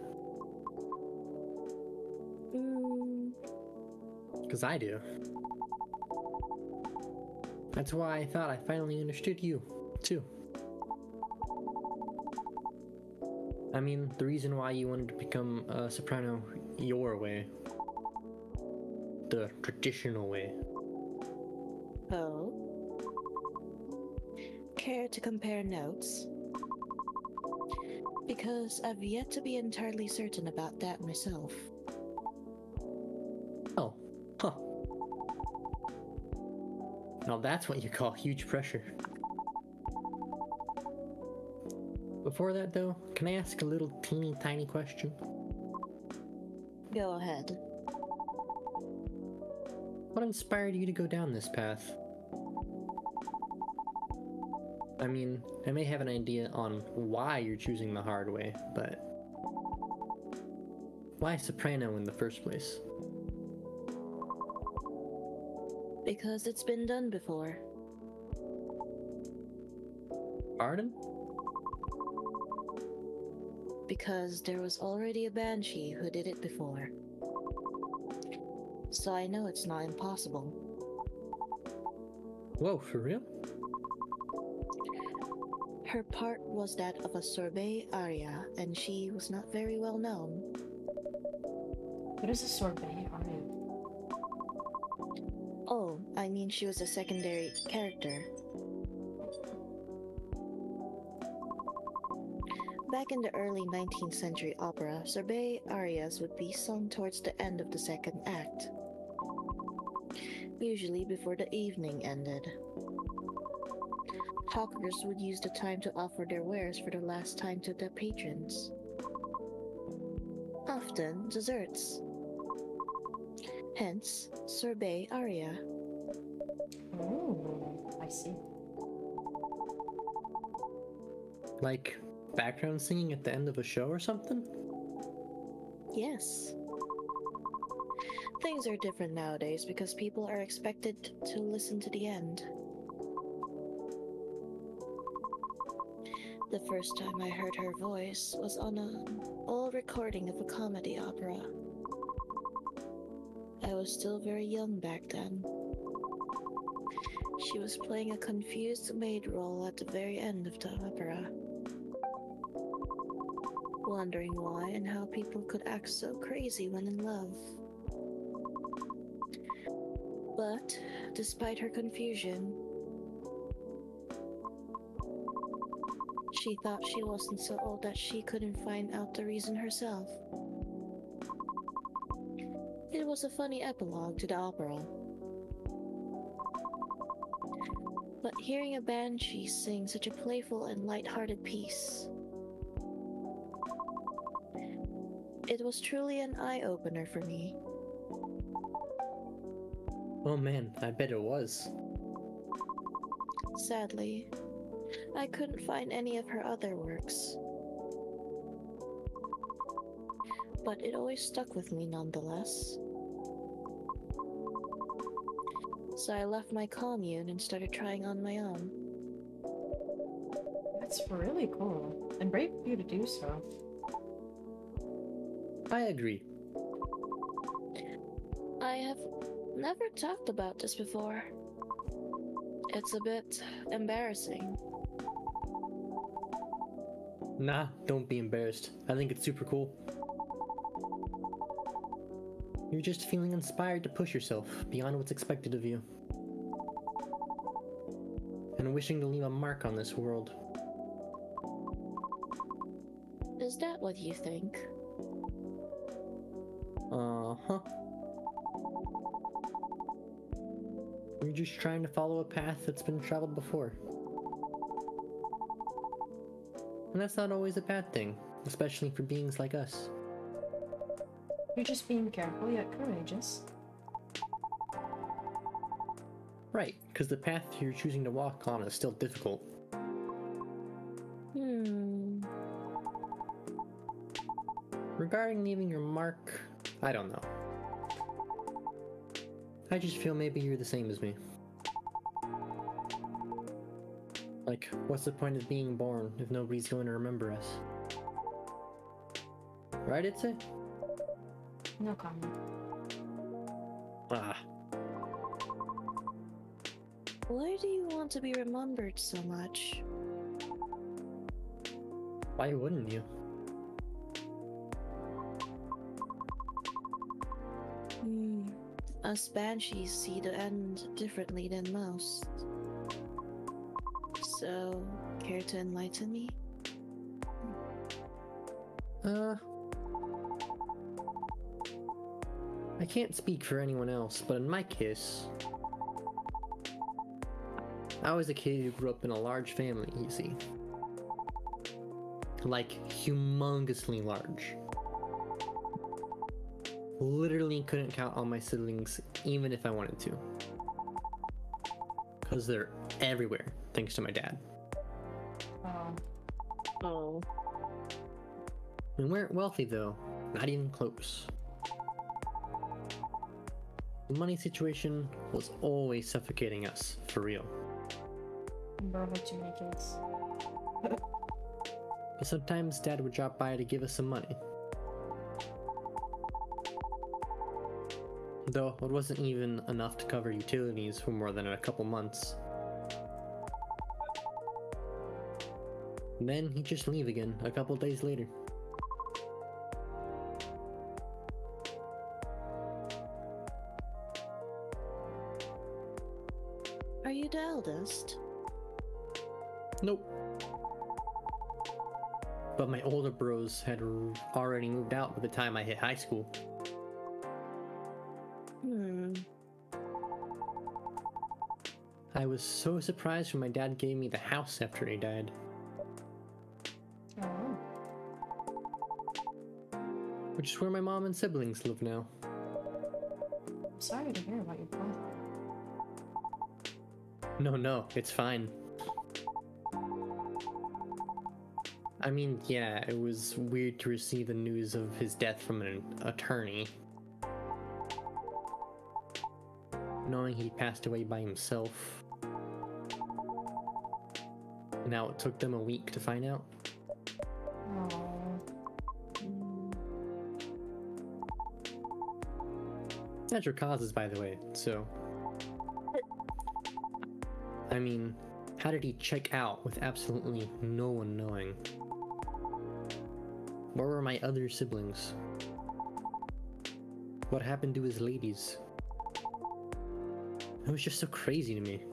Because I do. That's why I thought I finally understood you, too. I mean, the reason why you wanted to become a soprano your way. the traditional way. Oh? Care to compare notes? Because I've yet to be entirely certain about that myself. Oh, huh. Now that's what you call huge pressure. Before that though, can I ask a little teeny tiny question? Go ahead. What inspired you to go down this path? I mean, I may have an idea on why you're choosing the hard way, but why soprano in the first place? Because it's been done before. Pardon? Because there was already a banshee who did it before. So I know it's not impossible. Whoa, for real? Her part was that of a sorbet aria, and she was not very well known. What is a sorbet aria? Oh, I mean she was a secondary character. Back in the early 19th century opera, sorbet arias would be sung towards the end of the second act, usually before the evening ended. Hawkers would use the time to offer their wares for the last time to their patrons. Often desserts. Hence, sorbet aria. Oh, I see. Like background singing at the end of a show or something? Yes. Things are different nowadays because people are expected to listen to the end. The first time I heard her voice was on an old recording of a comedy opera. I was still very young back then. She was playing a confused maid role at the very end of the opera, wondering why and how people could act so crazy when in love. But, despite her confusion, she thought she wasn't so old that she couldn't find out the reason herself. It was a funny epilogue to the opera. But hearing a banshee sing such a playful and light-hearted piece, it was truly an eye-opener for me. Oh man, I bet it was. Sadly, I couldn't find any of her other works. But it always stuck with me nonetheless. So I left my commune and started trying on my own. That's really cool. And brave of you to do so. I agree. I have never talked about this before. It's a bit embarrassing. Nah, don't be embarrassed. I think it's super cool. You're just feeling inspired to push yourself beyond what's expected of you. And wishing to leave a mark on this world. Is that what you think? Uh-huh. You're just trying to follow a path that's been traveled before. And that's not always a bad thing, especially for beings like us. You're just being careful yet courageous. Right, because the path you're choosing to walk on is still difficult. Regarding leaving your mark, I don't know. I just feel maybe you're the same as me. Like, what's the point of being born if nobody's going to remember us? Right, Itzay? No comment. Ah, Why do you want to be remembered so much? why wouldn't you? Us banshees see the end differently than most. So, care to enlighten me? I can't speak for anyone else, but in my case, I was a kid who grew up in a large family, you see. Like, humongously large. Literally couldn't count all my siblings, even if I wanted to. Because they're everywhere, thanks to my dad. Oh. We weren't wealthy though, not even close. The money situation was always suffocating us, for real. Bro, with too many kids. But sometimes Dad would drop by to give us some money. Though it wasn't even enough to cover utilities for more than a couple months. Then he'd just leave again a couple days later. Are you the eldest? Nope. But my older bros had already moved out by the time I hit high school. I was so surprised when my dad gave me the house after he died. Oh. Which is where my mom and siblings live now. I'm sorry to hear about your brother. No, it's fine. I mean, yeah, it was weird to receive the news of his death from an attorney. Knowing he passed away by himself. Now it took them a week to find out. Oh. Natural causes, by the way, so... I mean, how did he check out with absolutely no one knowing? Where were my other siblings? What happened to his ladies? It was just so crazy to me.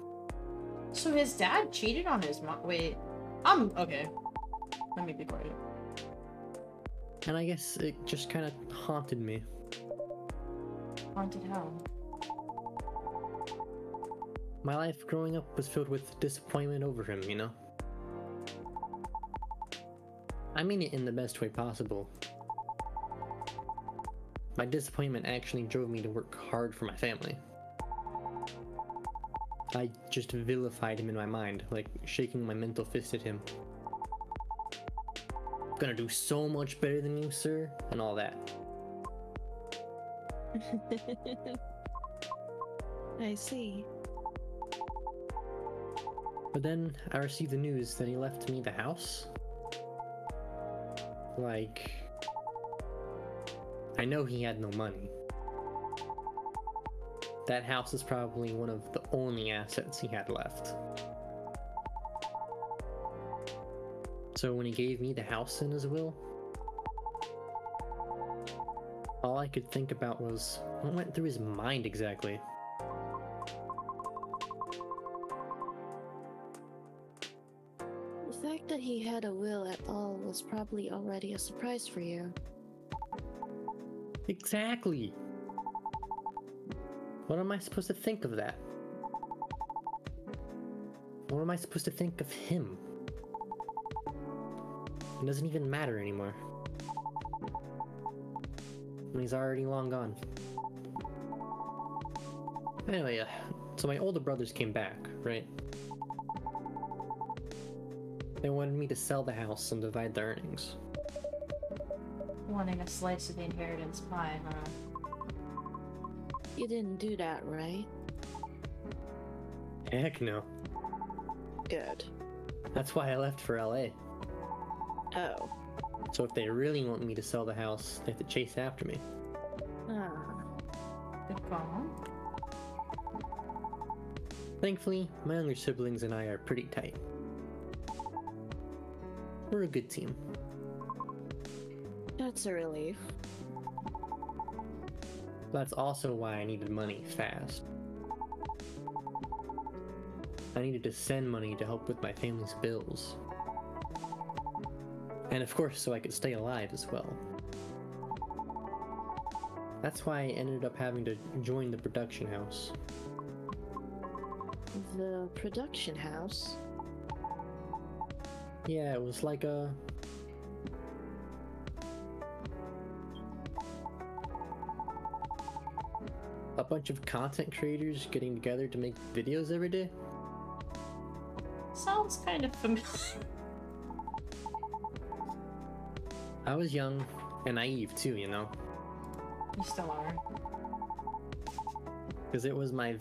So his dad cheated on his mom. Wait. Okay. Let me be quiet. And I guess it just kind of haunted me. Haunted how? My life growing up was filled with disappointment over him, you know? I mean it in the best way possible. My disappointment actually drove me to work hard for my family. I just vilified him in my mind, like shaking my mental fist at him. Gonna do so much better than you, sir, and all that. I see. But then I received the news that he left me the house. Like, I know he had no money. That house is probably one of the only assets he had left. So when he gave me the house in his will, all I could think about was what went through his mind exactly. The fact that he had a will at all was probably already a surprise for you. Exactly! What am I supposed to think of that? What am I supposed to think of him? It doesn't even matter anymore. And he's already long gone. Anyway, so my older brothers came back, right? They wanted me to sell the house and divide the earnings. Wanting a slice of the inheritance pie, huh? You didn't do that, right? Heck no. Good. That's why I left for LA. Oh. So if they really want me to sell the house, they have to chase after me. Ah. Good call. Thankfully, my younger siblings and I are pretty tight. We're a good team. That's a relief. That's also why I needed money fast. I needed to send money to help with my family's bills. And of course, so I could stay alive as well. That's why I ended up having to join the production house. The production house? Yeah, it was like a bunch of content creators getting together to make videos every day. Sounds kind of familiar. I was young and naive too, you know, You still are. because it was my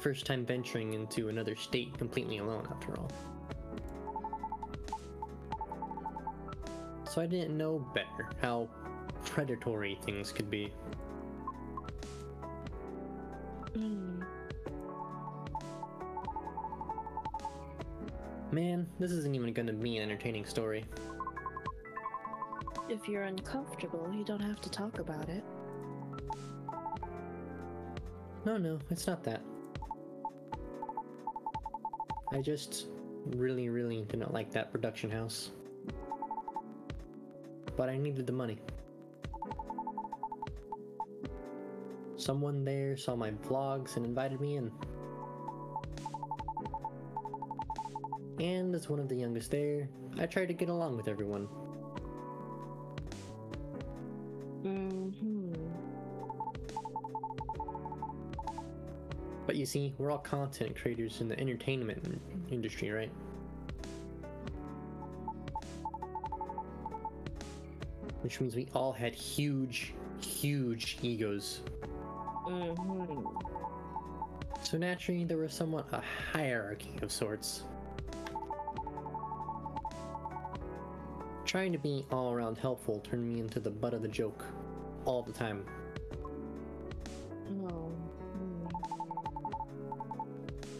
first time venturing into another state completely alone after all. So I didn't know better how predatory things could be. Man, this isn't even gonna be an entertaining story. If you're uncomfortable, you don't have to talk about it. No, it's not that. I just really didn't like that production house. But I needed the money. Someone there saw my vlogs and invited me in. And as one of the youngest there, I tried to get along with everyone. But you see, we're all content creators in the entertainment industry, right? Which means we all had huge egos. So naturally, there was somewhat a hierarchy of sorts. Trying to be all around helpful turned me into the butt of the joke all the time.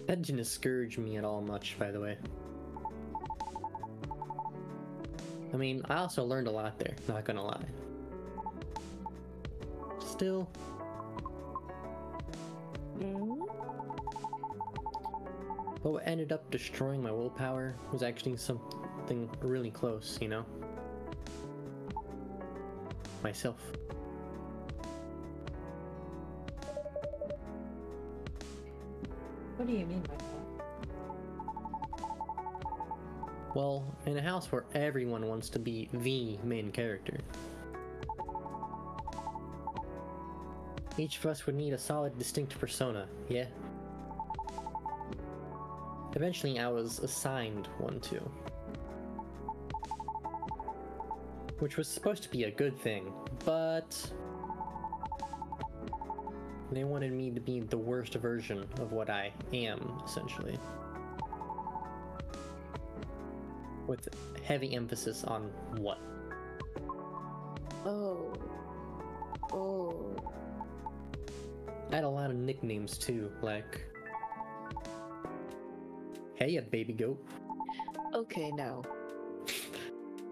That didn't discourage me at all much, by the way. I mean, I also learned a lot there, not gonna lie. Still. But what ended up destroying my willpower was actually something really close, you know? Myself. What do you mean by that? Well, in a house where everyone wants to be the main character, each of us would need a solid, distinct persona, yeah? Eventually, I was assigned one too. Which was supposed to be a good thing, but they wanted me to be the worst version of what I am, essentially. With heavy emphasis on what? Oh. I had a lot of nicknames too, like... Hey, baby goat. Okay, now.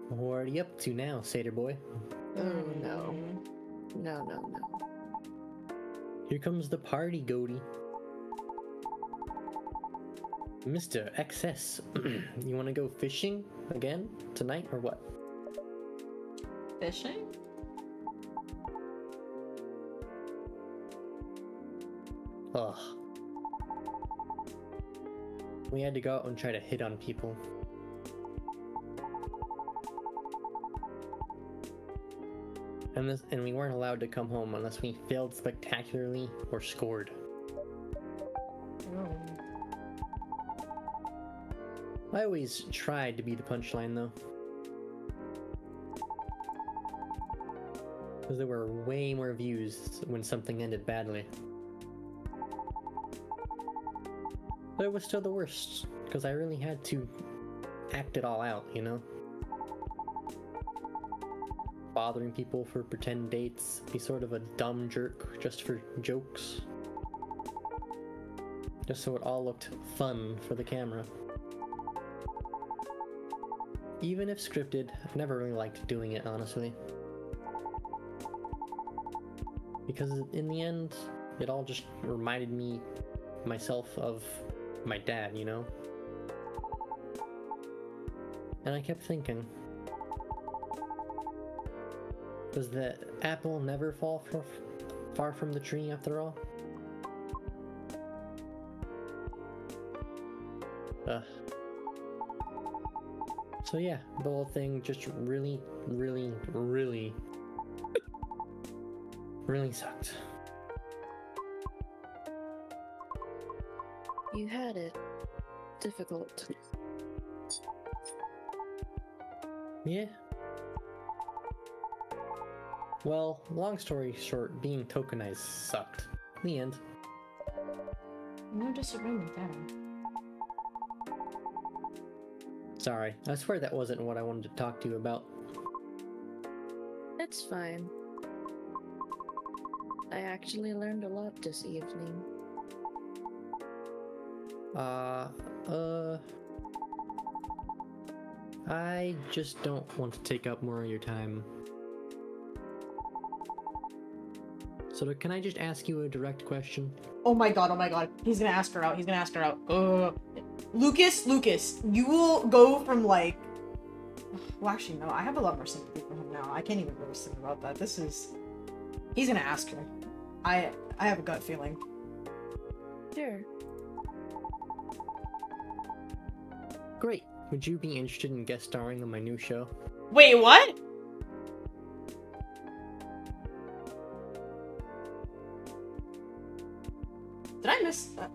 What are you up to now, satyr boy? Oh, no. No. Here comes the party, goaty. Mr. XS, you want to go fishing again tonight or what? Fishing? Ugh. We had to go out and try to hit on people. And we weren't allowed to come home unless we failed spectacularly or scored. Oh. I always tried to be the punchline though. Because there were way more views when something ended badly. But it was still the worst, because I really had to act it all out, you know? Bothering people for pretend dates, be sort of a dumb jerk just for jokes. Just so it all looked fun for the camera. Even if scripted, I never really liked doing it, honestly. Because in the end, it all just reminded me myself of my dad, you know? And I kept thinking, does the apple never fall far from the tree after all? So yeah, the whole thing just really sucked. You had it difficult. Yeah. Well, long story short, being tokenized sucked. The end. No disagreement there. Sorry, I swear that wasn't what I wanted to talk to you about. It's fine. I actually learned a lot this evening. I just don't want to take up more of your time. So can I just ask you a direct question? Oh my god, he's gonna ask her out, Lucas, you will go from like... Well, actually, no, I have a lot more sympathy for him now. I can't even really think about that. He's gonna ask her. I have a gut feeling. Sure. Great. Would you be interested in guest starring on my new show? Wait, what? Did I miss that?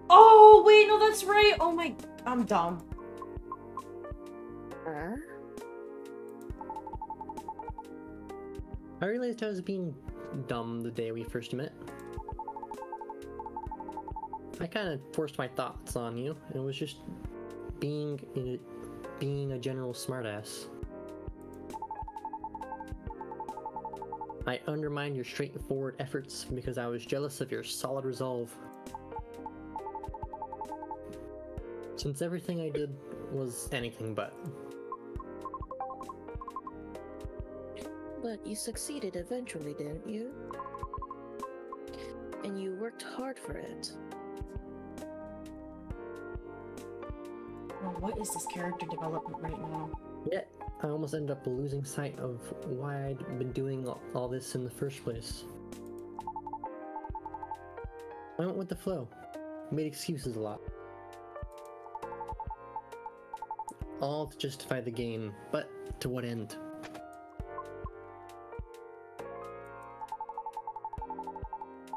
Oh, wait, no, that's right. Oh my... I'm dumb. I realized I was being dumb the day we first met. I kind of forced my thoughts on you, and it was just being a general smartass. I undermined your straightforward efforts because I was jealous of your solid resolve. Since everything I did was anything but. But you succeeded eventually, didn't you? And you worked hard for it. Well, what is this character development right now? Yet, I almost ended up losing sight of why I'd been doing all this in the first place. I went with the flow, made excuses a lot. All to justify the gain, but to what end?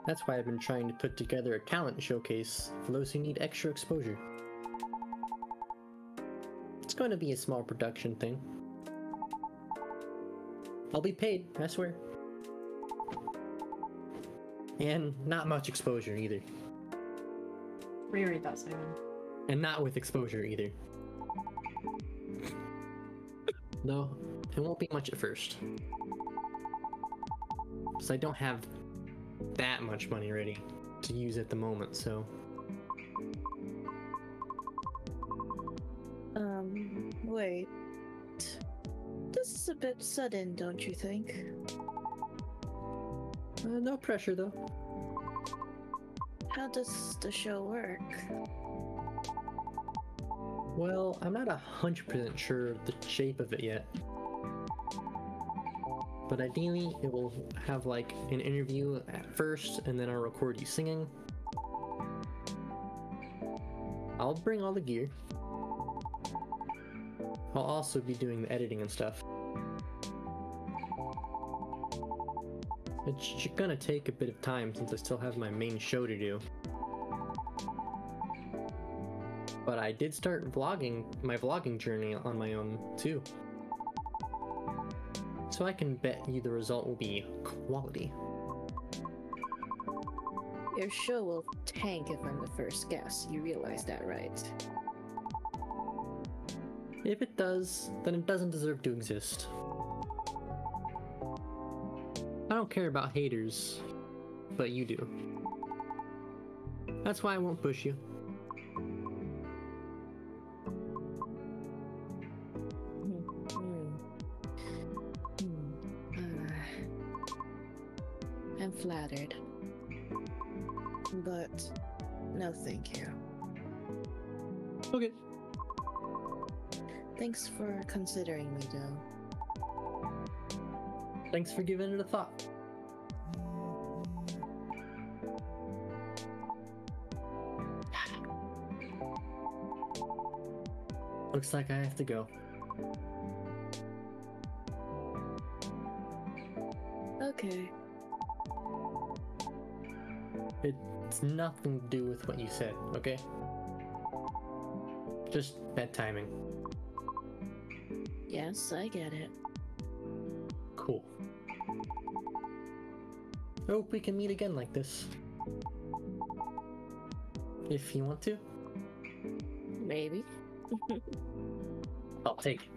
That's why I've been trying to put together a talent showcase for those who need extra exposure. It's going to be a small production thing. I'll be paid, I swear. And not much exposure either. Reread that, Simon. And not with exposure either. No, it won't be much at first. Because I don't have that much money ready to use at the moment, so... Wait. This is a bit sudden, don't you think? No pressure, though. How does the show work? Well, I'm not 100% sure of the shape of it yet. But ideally, it will have like an interview at first, and then I'll record you singing. I'll bring all the gear. I'll also be doing the editing and stuff. It's gonna take a bit of time since I still have my main show to do. But I did start vlogging, my vlogging journey on my own too. So I can bet you the result will be quality. Your show will tank if I'm the first guest. You realize that, right? If it does, then it doesn't deserve to exist. I don't care about haters, but you do. That's why I won't push you. I'm flattered. But no thank you. Okay. Thanks for considering me, though. Thanks for giving it a thought. Looks like I have to go. Okay. It's nothing to do with what you said, okay? Just bad timing. Yes, I get it. Cool. Hope we can meet again like this. If you want to. Maybe. I'll take it.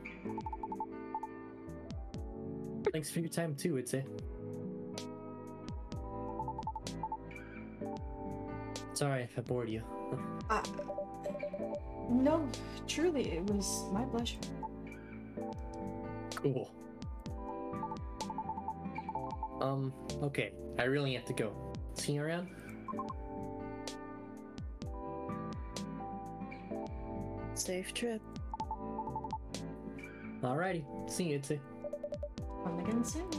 Thanks for your time too, Itzay. Sorry if I bored you. No, truly, it was my pleasure. Cool. Okay. I really have to go. See you around? Safe trip. Alrighty. See you, Itzay. Come again soon.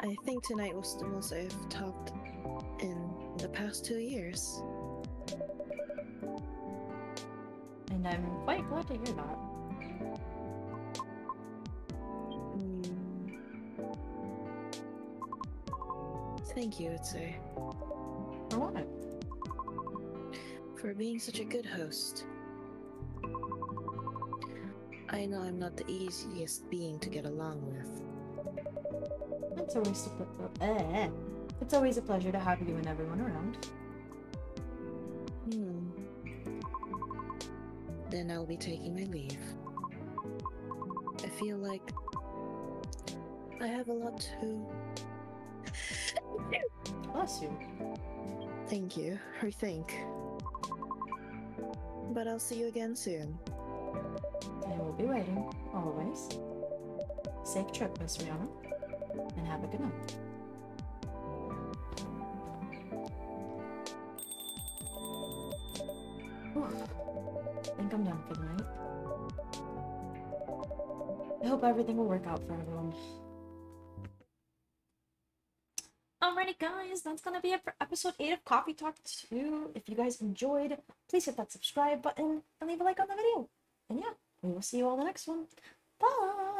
I think tonight was the most I've talked in the past 2 years. And I'm quite glad to hear that. Thank you, Itzay, For what? for being such a good host. I know I'm not the easiest being to get along with. It's always a pleasure to have you and everyone around. Then I'll be taking my leave. I feel like I have a lot to... Bless you. Thank you, rethink. But I'll see you again soon. I will be waiting, always. Safe trip, Miss Riona. And have a good night. Whew. I think I'm done for the night. I hope everything will work out for everyone. Alrighty guys, that's gonna be it for episode 8 of Coffee Talk 2. If you guys enjoyed, please hit that subscribe button and leave a like on the video. And yeah, we will see you all in the next one. Bye!